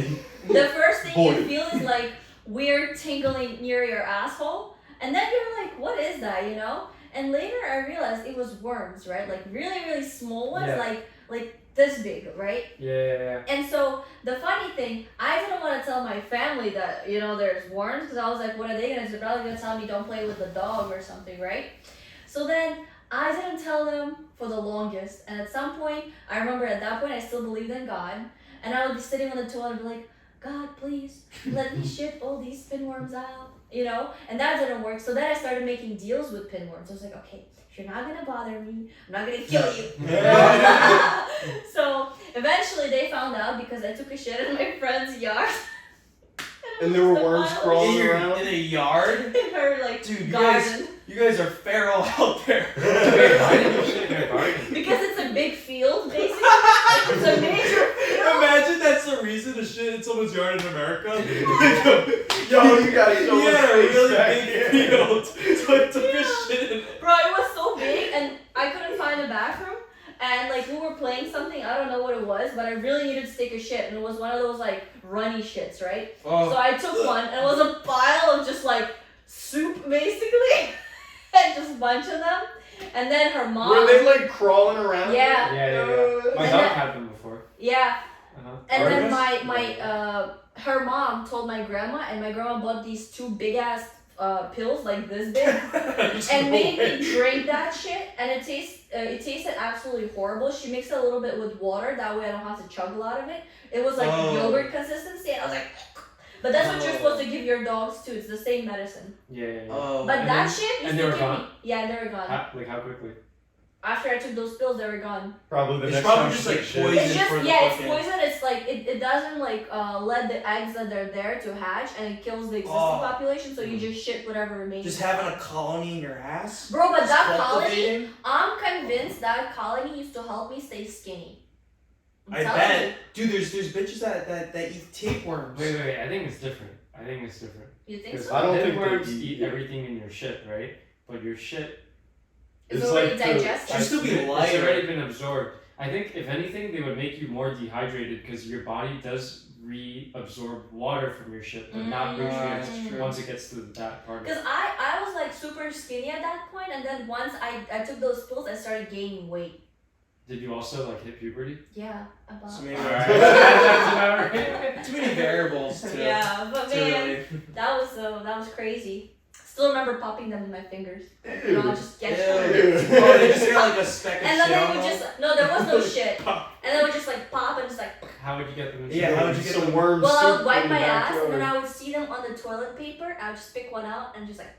The first thing Boy. you feel is like weird tingling near your asshole, and then you're like, what is that, you know? And later I realized it was worms, right? Like really, really small ones, Yeah. like this big, right? Yeah. And so the funny thing, I didn't want to tell my family that, you know, there's worms, because I was like, what are they gonna do? They're probably gonna tell me don't play with the dog or something, right? So then I didn't tell them for the longest, and at some point, I remember at that point I still believed in God, and I would be sitting on the toilet and be like, God, please let me shit all these pinworms out, you know? And that didn't work. So then I started making deals with pinworms. I was like, okay, if you're not gonna bother me, I'm not gonna kill you. So eventually they found out because I took a shit in my friend's yard. And there were It was worms the crawling In around. a yard? in her like Dude, garden. you guys are feral out there. Wait, why did you shit in your garden? Because it's a big field, basically. Like, it's a major field. Imagine that's the reason to shit in someone's yard in America. Yo, you gotta show He us had a face really back big here. field, so I took a shit in it. Bro, it was so big and I couldn't find a bathroom. And like we were playing something, I don't know what it was, but I really needed to take a shit, and it was one of those like runny shits, right? So I took one, and it was a pile of just like soup, basically, and just a bunch of them. And then her mom. Were they like crawling around? Yeah. Yeah. My And dog then- had them before. Yeah. Uh-huh. And Are then those- her mom told my grandma, and my grandma bought these two big ass pills like this big, and made me drink that shit, and it tasted absolutely horrible. She mixed it a little bit with water, that way I don't have to chug a lot of it. It was like Oh. yogurt consistency, and I was like, but that's what you're Oh. supposed to give your dogs too. It's the same medicine. Yeah. Oh. But And that then- shit used and they to were give gone? me. Yeah, they were gone. How quickly? After I took those pills, they were gone. Probably the It's next probably time just she like takes shit. poison. It's just for the it's fucking- poison. It's like it doesn't like let the eggs that are there to hatch, and it kills the existing Oh. population. So you just shit whatever remains. Just having a colony in your ass? Bro, but Just that colony, cultivating? I'm convinced that colony used to help me stay skinny. I'm I telling bet. Dude, there's bitches that eat tapeworms. Wait. I think it's different. You think Because so? I don't think they worms eat eat it. everything in your shit, right? But your shit It's It's already like the- digested. Should still be it's lighter. already been absorbed. I think if anything, they would make you more dehydrated because your body does reabsorb water from your shit, but not nutrients That's true. once it gets to that part. Because I was like super skinny at that point, and then once I took those pills, I started gaining weight. Did you also like hit puberty? Yeah, about. So maybe Alright. That's about right. too many variables to Yeah, but to man, really. that was crazy. Still remember popping them in my fingers. You know, I just get Ew. shit. Oh, they just got like a speck of And then shit they on would them? just there was no shit, and they would just like pop and just like. How would you get them into Yeah, your how would you get some them? worms? Well, I soup would wipe in the my ass, and then backyard. I would see them on the toilet paper. I would just pick one out and just like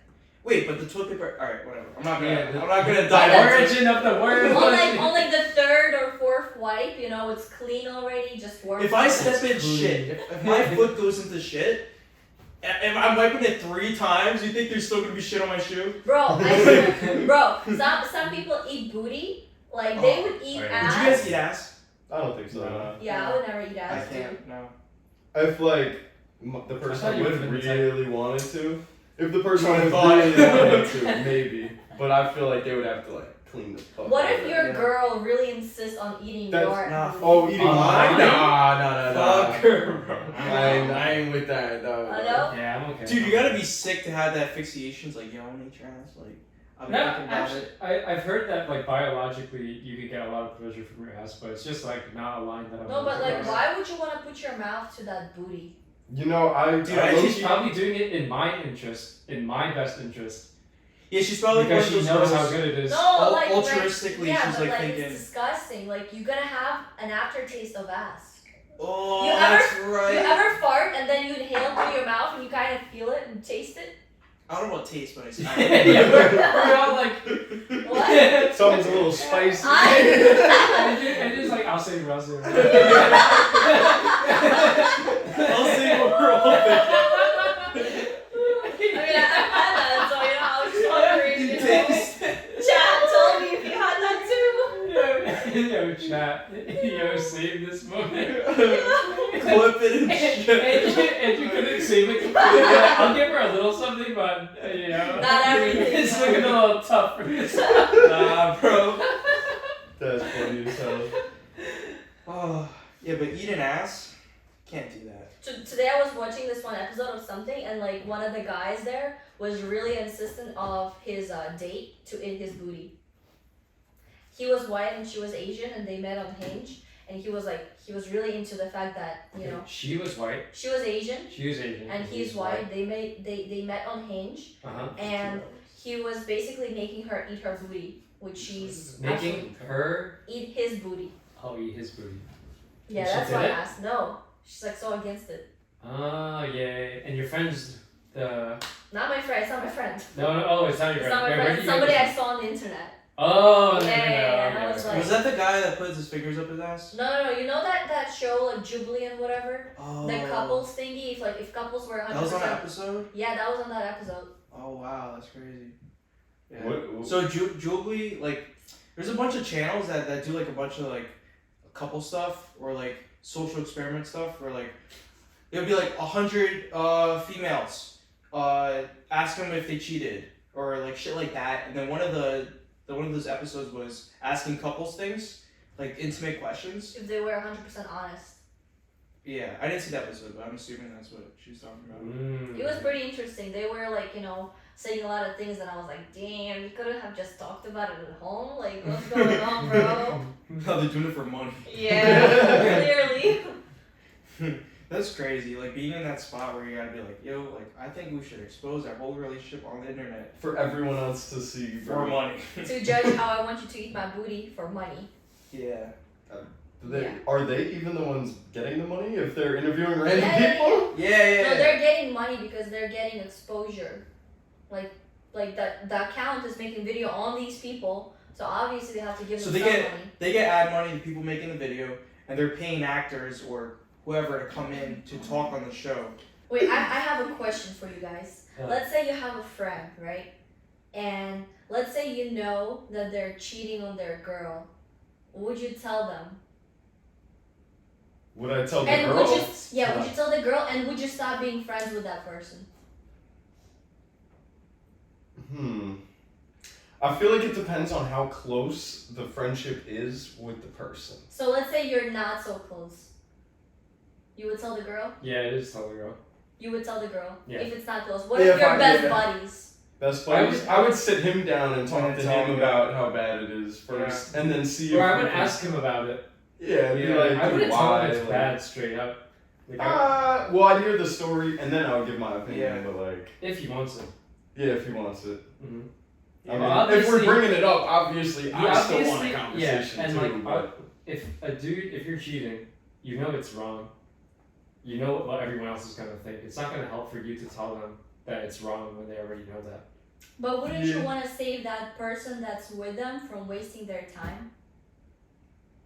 Wait, but the toilet paper. All right, whatever. I'm not gonna. Yeah, I'm not gonna The dive into. origin of the word. on like the third or fourth wipe, you know, it's clean already, just works. If I step in clean. shit, if my foot goes into shit, and I'm wiping it 3 times, you think there's still gonna be shit on my shoe? Bro, some people eat booty, like they would eat Alright. ass. Did you guys eat ass? I don't think so. No. Yeah, I would never eat I ass. can't. No. If like the I thought person you would would've been the type- really wanted to, if the person I would thought- really wanted to, maybe. But I feel like they would have to like clean the fuck. What out if of your it. girl really insists on eating That's your not- booty? Oh, eating Online? mine? Nah. Fuck her, bro. I ain't with that. No. I know. Yeah, I'm okay. Dude, you gotta be sick to have that asphyxiation. It's like, yo, I wanna eat your ass. Like, I've been No, thinking about actually, it. I've heard that like biologically you could get a lot of pleasure from your ass, but it's just like not a line that I'm. No, but like, across. why would you want to put your mouth to that booty? You know, Dude, I She's think probably doing it in my interest, in my best interest, Yeah, she's probably because one she of knows those how girls- good it is. No, like altruistically, yeah, she's but like like thinking, it's disgusting. Like you're gonna have an aftertaste of ass. oh, You that's right. You ever fart and then you inhale through your mouth and you kind of feel it and taste it? I don't know what taste, but I see. Yeah, we're all like, What? Something's a little spicy. and it's like I'll say Russell. I'll say what we're all thinking. I mean, I've had that, so you know, I was just wondering. You You know? taste it. Chat, tell me if you had that too. Yo, chat. Yo, save this moment. Clip it and shit. And you couldn't save it completely. I'll give her a little something, but you know, Not everything. it's looking a little tough for me. Nah, bro. That's funny as hell. Oh, yeah, but eat an ass, can't do that. Today I was watching this one episode of something, and like one of the guys there was really insistent of his date to eat his booty. He was white and she was Asian, and they met on Hinge, and he was really into the fact that She was white. she was Asian She was Asian. and he's white. They met on Hinge, and he was basically making her eat her booty, which she's Making her eat his booty. eat his booty. Yeah, She that's did why I it? asked. No, she's like so against it. Oh yeah, and your friend's the Not my friend. It's not my friend. oh, it's not your It's friend. not my Wait, where friend. did you Somebody get I saw on the internet. Oh, Yeah, no, and I was like- Was that the guy that puts his fingers up his ass? No. You know that show like Jubilee and whatever. Oh. The couples thingy. If couples were 100%. That was on an episode? Yeah, that was on that episode. Oh, wow, that's crazy. Yeah. What? So, Jubilee, like, there's a bunch of channels that do, like, a bunch of, like, couple stuff or, like, social experiment stuff where, like, it would be, like, 100 females ask them if they cheated or, like, shit like that. And then one of those episodes was asking couples things, like, intimate questions. If they were 100% honest. Yeah, I didn't see that episode, but I'm assuming that's what she was talking about. It was pretty interesting. They were like, saying a lot of things, and I was like, damn, you couldn't have just talked about it at home. Like, what's going on, bro? No, they're doing it for money. Yeah, clearly. That's crazy. Like being in that spot where you gotta be like, yo, like I think we should expose our whole relationship on the internet For everyone else to see. for money. To judge how I want you to eat my booty for money. Yeah. Yeah. Are they even the ones getting the money if they're interviewing random Yeah. people? Yeah. No, they're getting money because they're getting exposure. Like the account is making video on these people, so obviously they have to give So them they some get- money. They get ad money to people making the video, and they're paying actors or whoever to come in to talk on the show. Wait, I have a question for you guys. Yeah. Let's say you have a friend, right? And let's say you know that they're cheating on their girl. Would you tell them? Would I tell the And girl? would you tell the girl, and would you stop being friends with that person? I feel like it depends on how close the friendship is with the person. So let's say you're not so close. You would tell the girl? Yeah, it is tell the girl. You would tell the girl Yeah. if it's not close. What Yeah, if if you're I best did- buddies? Best buddies. I would sit him down and talk And to tell him him, about how bad it is first, and then see Or if I we would can- ask him about it. Yeah, be Yeah, like, I wouldn't tell why? him it's like- bad straight up. Like, Well, I'd hear the story and then I would give my opinion. Yeah. But like, if he wants it. yeah, if he wants it. Mm-hmm. I mean, Well, if we're obviously- bringing it up, obviously, I still want a obviously- conversation and too. like, but if you're cheating, you know it's wrong. You know what everyone else is gonna think. It's not gonna help for you to tell them that it's wrong when they already know that. But wouldn't you Yeah. want to save that person that's with them from wasting their time?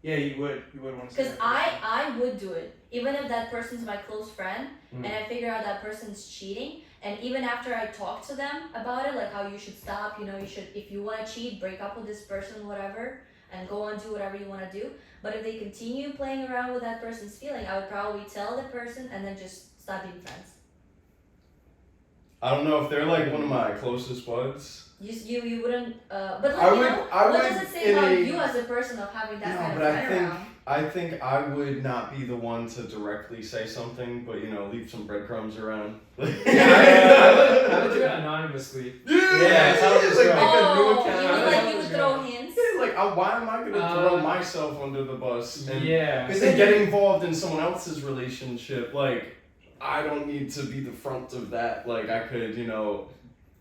Yeah, you would. You would want to. Because I would do it. Even if that person's my close friend Mm. and I figure out that person's cheating, and even after I talk to them about it, like how you should stop, you should, if you want to cheat, break up with this person, whatever, and go and do whatever you want to do. But if they continue playing around with that person's feeling, I would probably tell the person and then just stop being friends. I don't know if they're like one of my closest buds. You wouldn't, but like, I would- I what would does it say in about a- you as a person of having that No, kind of but I friend think around? I think I would not be the one to directly say something, but leave some breadcrumbs around. I would do it anonymously. Yeah, it's how it's it's like going. make a new Oh, account. you mean like you would throw hints? Yeah, like why am I gonna throw Uh, myself under the bus and Yeah. and get involved in someone else's relationship? Like I don't need to be the front of that. Like I could,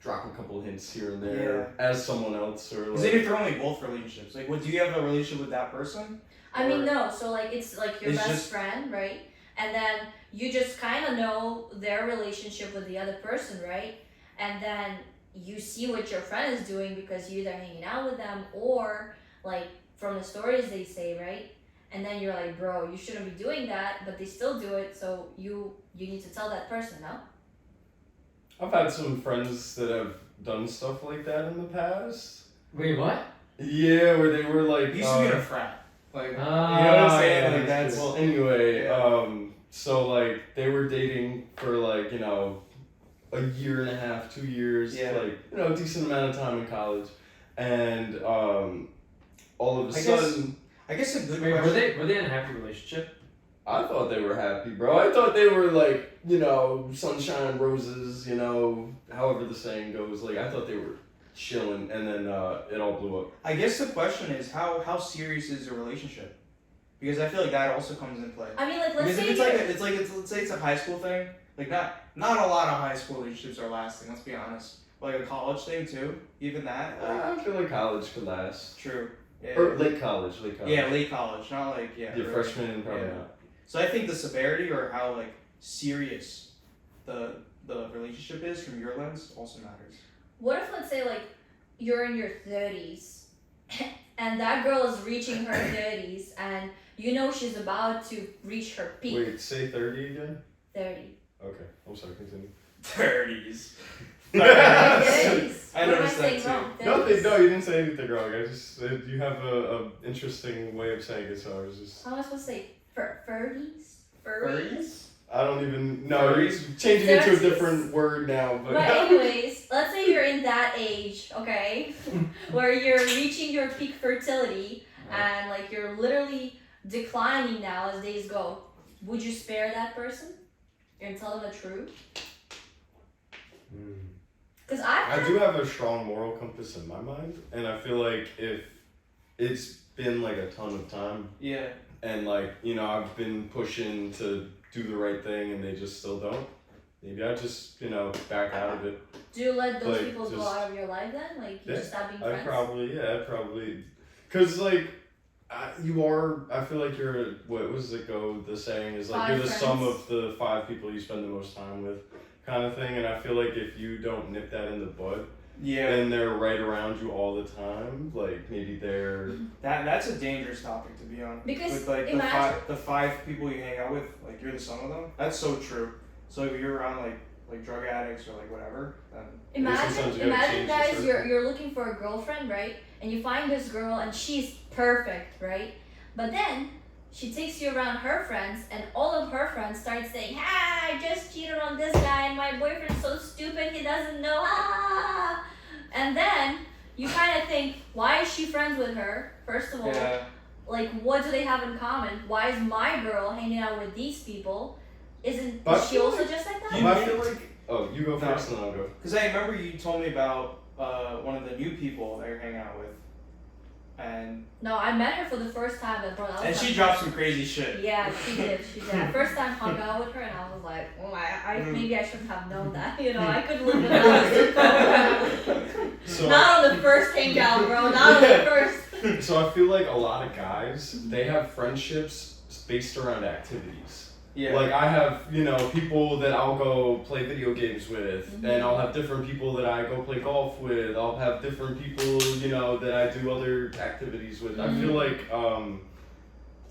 drop a couple hints here and there as someone else or Because like. then you're throwing like both relationships. Like, do you have a relationship with that person? I mean, Or- no. So like it's like your It's best just- friend, right? And then you just kind of know their relationship with the other person, right? And then you see what your friend is doing because you're either hanging out with them or like from the stories they say, right? And then you're like, bro, you shouldn't be doing that, but they still do it. So you need to tell that person, no? I've had some friends that have done stuff like that in the past. Wait, what? Yeah, where they were like. We used to be in a frat. Like, Ah, you know what I'm saying? yeah, Like that's. Well, anyway, Yeah. so like they were dating for like a year and a half, 2 years, Yeah. like a decent amount of time in college, and all of a I guess- sudden, I guess a good Wait, question. were they in a happy relationship? I thought they were happy, bro. I thought they were like, you know, sunshine and roses, you know, however the saying goes. Like, I thought they were chilling, and then it all blew up. I guess the question is how serious is the relationship? Because I feel like that also comes into play. I mean, like, let's Because say if you're- let's say it's a high school thing, like not a lot of high school relationships are lasting. Let's be honest. Like a college thing too, even that. Like, I feel like college could last. true. Yeah. Or late college. Yeah, late college, not like Your early. freshman, probably Yeah. not. So I think the severity or how like serious the relationship is from your lens also matters. what if, let's say, like, you're in your 30s and that girl is reaching her 30s and you know she's about to reach her peak. Wait, say 30 again? 30. Okay, I'm sorry, continue. 30s. 30s. I What am I noticed that saying too. wrong? No, 30s. no, you didn't say anything wrong. I just said you have a interesting way of saying it, so I was just. How am I supposed to say 30s? Furries? I don't even know. You're Furries? changing it to a 30s. different word now, but. But anyways, let's say you're in that age, okay, where you're reaching your peak fertility and like you're literally declining now as days go. Would you spare that person and tell them the truth? Because I do have a strong moral compass in my mind, and I feel like if it's been like a ton of time, Yeah. and like, you know, I've been pushing to do the right thing and they just still don't, maybe I just, you know, back out of it. do you let those like, people go just- out of your life then? Like you Yeah, just stop being I'd friends? probably, cause like, you are, I feel like you're, what was it go, the saying is like, Five you're the sum friends. of the 5 people you spend the most time with, kind of thing, and I feel like if you don't nip that in the bud, Yeah. and they're right around you all the time, like, maybe they're, That's a dangerous topic to be on. Because with like imagine- the five people you hang out with, like you're the sum of them. That's so true. So if you're around like drug addicts or like whatever, then sometimes Imagine, you gotta imagine change the guys, circle. you're looking for a girlfriend, right? And you find this girl and she's perfect, right? But then she takes you around her friends and all of her friends start saying, "Ah, I just cheated on this guy and my boyfriend's so stupid, he doesn't know, ah." And then you kind of think, why is she friends with her? First of all, yeah. like, what do they have in common? Why is my girl hanging out with these people? Isn't But I is she feel also like- just like that? I feel like, oh, you go No. first and then I'll go. Because I remember you told me about one of the new people that you're hanging out with, and No, I met her for the first time at Brown. she dropped some crazy shit. Yeah, she did. She did. I first time hung out with her, and I was like, oh, I maybe I shouldn't have known that. You know, I could live without. So, Not on the first hangout, bro. Not on the first. so I feel like a lot of guys, they have friendships based around activities. Yeah. Like I have, you know, people that I'll go play video games with, Mhm. and I'll have different people that I go play golf with. I'll have different people, you know, that I do other activities with. I feel like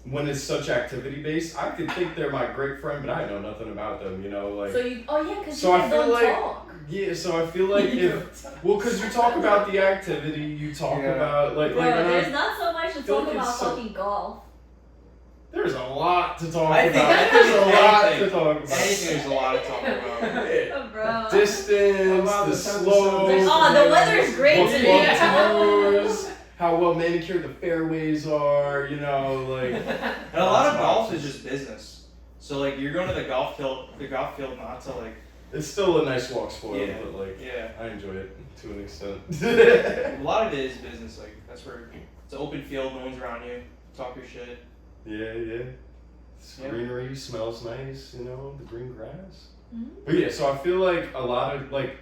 when it's such activity based, I could think they're my great friend, but I know nothing about them, you know, like. So you, oh yeah, because So you I guys feel don't like- talk. Yeah, so I feel like if well, cause you talk about the activity, you talk Yeah. about Bro, like there's not so much to feel talk like it's about so- fucking golf. there's a lot to talk I think- about. I think There's a lot anything- to talk about. Anything there's a lot to talk about. Oh, bro. Distance, About the the sun- slope, Like, oh, the weather's great what today. club tours, how well manicured the fairways are, you know, like. And a lot of golf is just business. So like you're going to the golf field not to like It's still a nice walk spoiled, Yeah. but like yeah. I enjoy it to an extent. A lot of it is business. Like that's where it's an open field, no one's around you. Talk your shit. yeah. It's Yeah. greenery smells nice, you know, the green grass. Mhm. But yeah, so I feel like a lot of like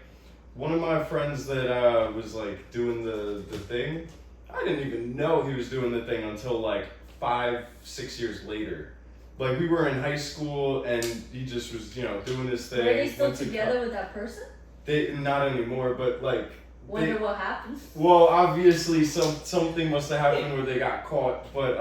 one of my friends that was like doing the thing, I didn't even know he was doing the thing until like 5-6 years later. Like we were in high school and he just was, you know, doing his thing. Were they still went to together with that person? They not anymore, but like Wonder what happened. well, obviously something must have happened where they got caught, but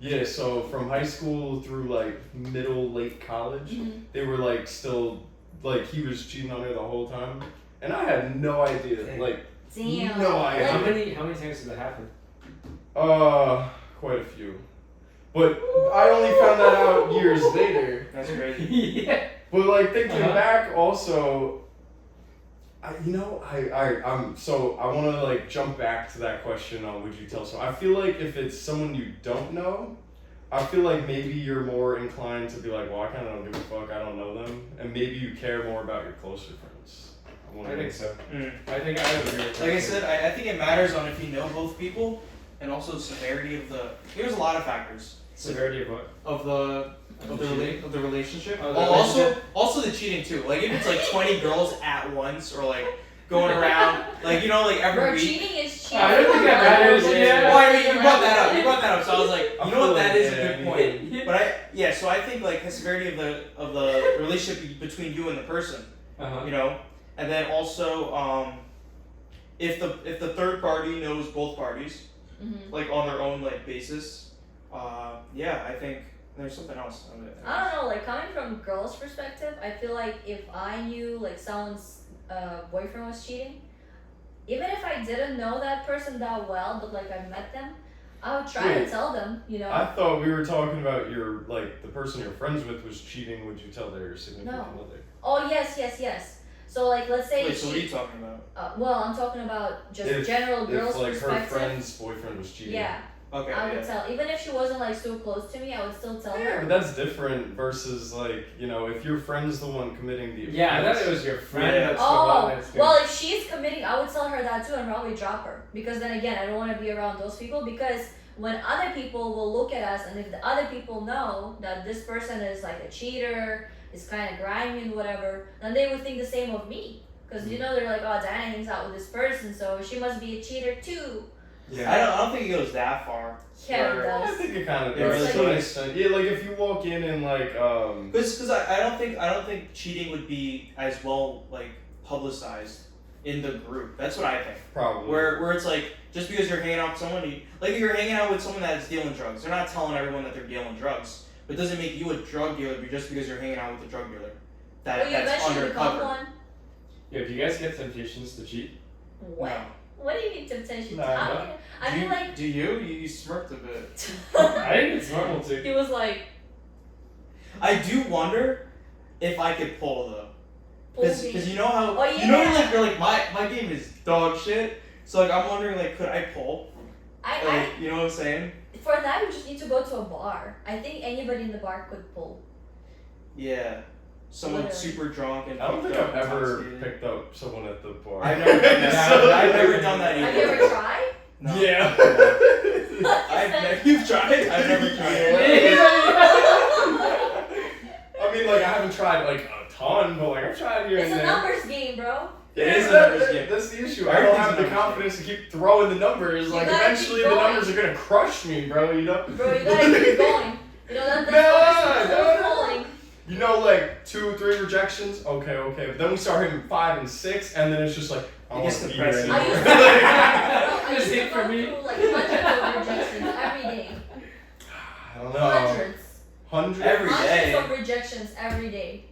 yeah, so from high school through like middle late college, Mhm. they were like still like he was cheating on her the whole time, and I had no idea. Dang. Like Damn. No, I- How Like, many times did that happen? quite a few, but I only found that out years later. That's crazy. Yeah. But like thinking Uh-huh. back, also, So I want to like jump back to that question on would you tell someone. I feel like if it's someone you don't know, I feel like maybe you're more inclined to be like, well, I kind of don't give a fuck, I don't know them, and maybe you care more about your closer friends. I think so. Mm. I think I would agree with that. Like I said, I think it matters on if you know both people, and also severity of the. There's a lot of factors Severity of what? of the Of the of the relationship. Oh, the Also the cheating too. Like if it's like 20 girls at once, or like going around, like like every Bro, week. cheating is cheating. I don't think that matters, yeah. Well, I mean, you brought that up. You brought that up. So I was like, I you know what? feel That like, is a yeah, good I point. mean- But so I think like the severity of the relationship between you and the person, Uh-huh. and then also if the third party knows both parties, Mhm. like on their own like basis, I think there's something else. I don't know, like coming from girls' perspective, I feel like if I knew like someone's boyfriend was cheating, even if I didn't know that person that well, but like I met them, I would try to Wait. tell them, I thought we were talking about the person you're friends with was cheating. Would you tell their significant No. other? Oh yes. So like let's say Wait, so what are you talking about? well, I'm talking about just If- general girls' If like her perspective. friend's boyfriend was cheating. Yeah, Okay. I would Yeah. tell. Even if she wasn't like so close to me, I would still tell Yeah, her. but that's different versus like if your friend's the one committing the offense. Yeah, I thought it was your friend Yeah. that's the one Oh, that's well, if she's committing, I would tell her that too and probably drop her. Because then again, I don't want to be around those people because when other people will look at us and if the other people know that this person is like a cheater, is kind of grimy and whatever, then they would think the same of me. Because they're like, oh, Diana hangs out with this person, so she must be a cheater too. I don't think it goes that far. Yeah, it Or- I does. think it kind of Yeah, does really to an does. extent. Yeah, like if you walk in and like Because I don't think cheating would be as well like publicized in the group. That's what I think. probably Where it's like just because you're hanging out with someone, like if you're hanging out with someone that's dealing drugs, they're not telling everyone that they're dealing drugs. But it doesn't make you a drug dealer just because you're hanging out with a drug dealer. Will you That's eventually become undercover. one? Yeah, do you guys get temptations to cheat? What? No. What do you mean temptation? No, I do feel you, like do you smirked a bit. I think it's normal to. he was like, I do wonder if I could pull though. pull Because me. you know how Oh, you know yeah. like you're like my game is dog shit. So like I'm wondering like could I pull? Like you know what I'm saying? For that, you just need to go to a bar. I think anybody in the bar could pull. Yeah. Someone Literally. super drunk and I don't think fucked up I've ever intoxicated. picked up someone at the bar. I've never done that. So- I've never done that either. Have you ever tried? No. Yeah. You've tried? I've never tried. I mean, like I haven't tried like a ton, but like I've tried here It's and a there. numbers game, bro. It is a that- numbers game. That's the issue. I don't Everything's have a the numbers confidence to keep throwing the numbers. You Like gotta eventually keep the going. numbers are gonna crush me, bro. Bro, you gotta keep going. That's No. pulling. You know, like 2, 3 rejections, okay. But then we start hitting 5 and 6, and then it's just like I It don't gets want to be here depressing. anymore. I used to Is it go for me? through like hundreds of rejections every day. I don't know. Hundreds. 100? Every day. Hundreds of rejections every day.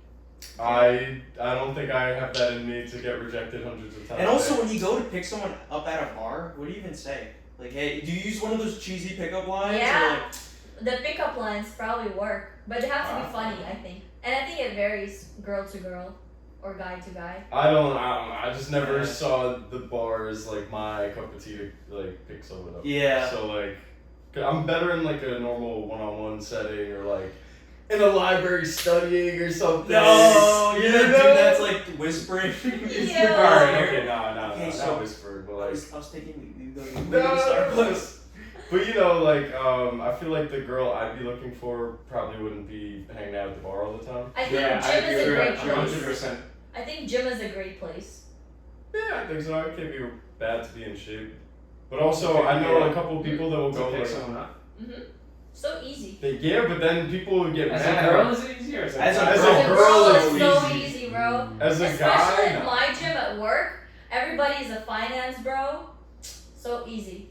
I don't think I have that in me to get rejected hundreds of times. And also when you go to pick someone up at a bar, what do you even say? Like, hey, do you use one of those cheesy pickup lines? Yeah. Or like, The pickup lines probably work, but they have to be funny, I think. And I think it varies girl to girl or guy to guy. I don't know. I just never Yeah. saw the bar as like my cup of tea to like pick someone up. Yeah. So like, I'm better in like a normal one-on-one setting or like in a library studying or something. no, you're that You know? dude that's like whispering. Yeah. Alright, okay, no, Okay, not so- whispered, but I like. was thinking we go to No. Starbucks. But you know, like, I feel like the girl I'd be looking for probably wouldn't be hanging out at the bar all the time. I think Yeah, gym is a great place. 100%. I think gym is a great place. Yeah, I think so. It can't be bad to be in shape. But also, I know a couple of people that will To go pick like, someone up. So easy. yeah, but then people would get As mad. a girl, is it easier? As a As a guy? girl, girl, it's it's so easy. easy, bro. As a Especially guy, in no. my gym at work, everybody's a finance bro. So easy.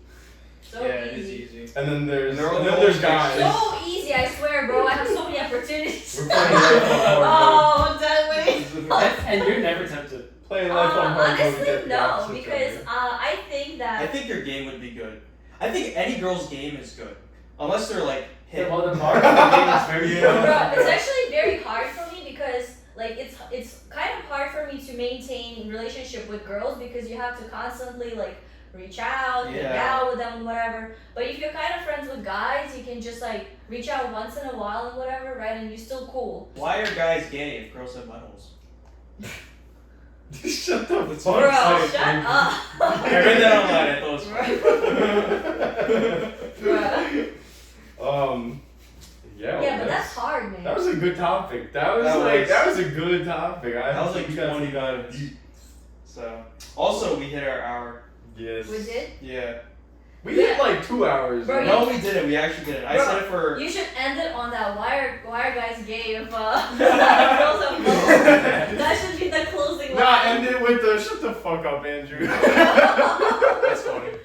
So Yeah, it is easy. easy. And then there's They're all- and then they're all there's guys. So easy, I swear, bro. I have so many opportunities. We're playing life on hard Oh, that way. And you're never tempted. mode. Playing life on hard mode to Honestly, get the no, opposite because gender. I think I that think your game would be good. I think any girl's game is good. Unless they're like hip. Well, the market of the game is very Yeah. bro, it's actually very hard for me because like it's kind of hard for me to maintain relationship with girls because you have to constantly like reach out, hang Yeah. out with them and whatever. But if you're kind of friends with guys, you can just like reach out once in a while and whatever, right? And you're still cool. Why are guys gay if girls have buttholes? Shut the That's fuck what Bro, I'm up. shut saying. up. I read that online. I thought it was Bruh. Yeah. Yeah, but that's hard, man. That was a good topic. That was a good topic. That was like you guys 20 think about it. minutes. So Also, we hit our hour. Yes. We did? yeah. We hit like 2 hours. Bro, No, we didn't. We actually didn't. I Bro, said it for. You should end it on that. Why are guys gay if girls have both? That should be the closing line. Nah, end it with the shut the fuck up, Andrew.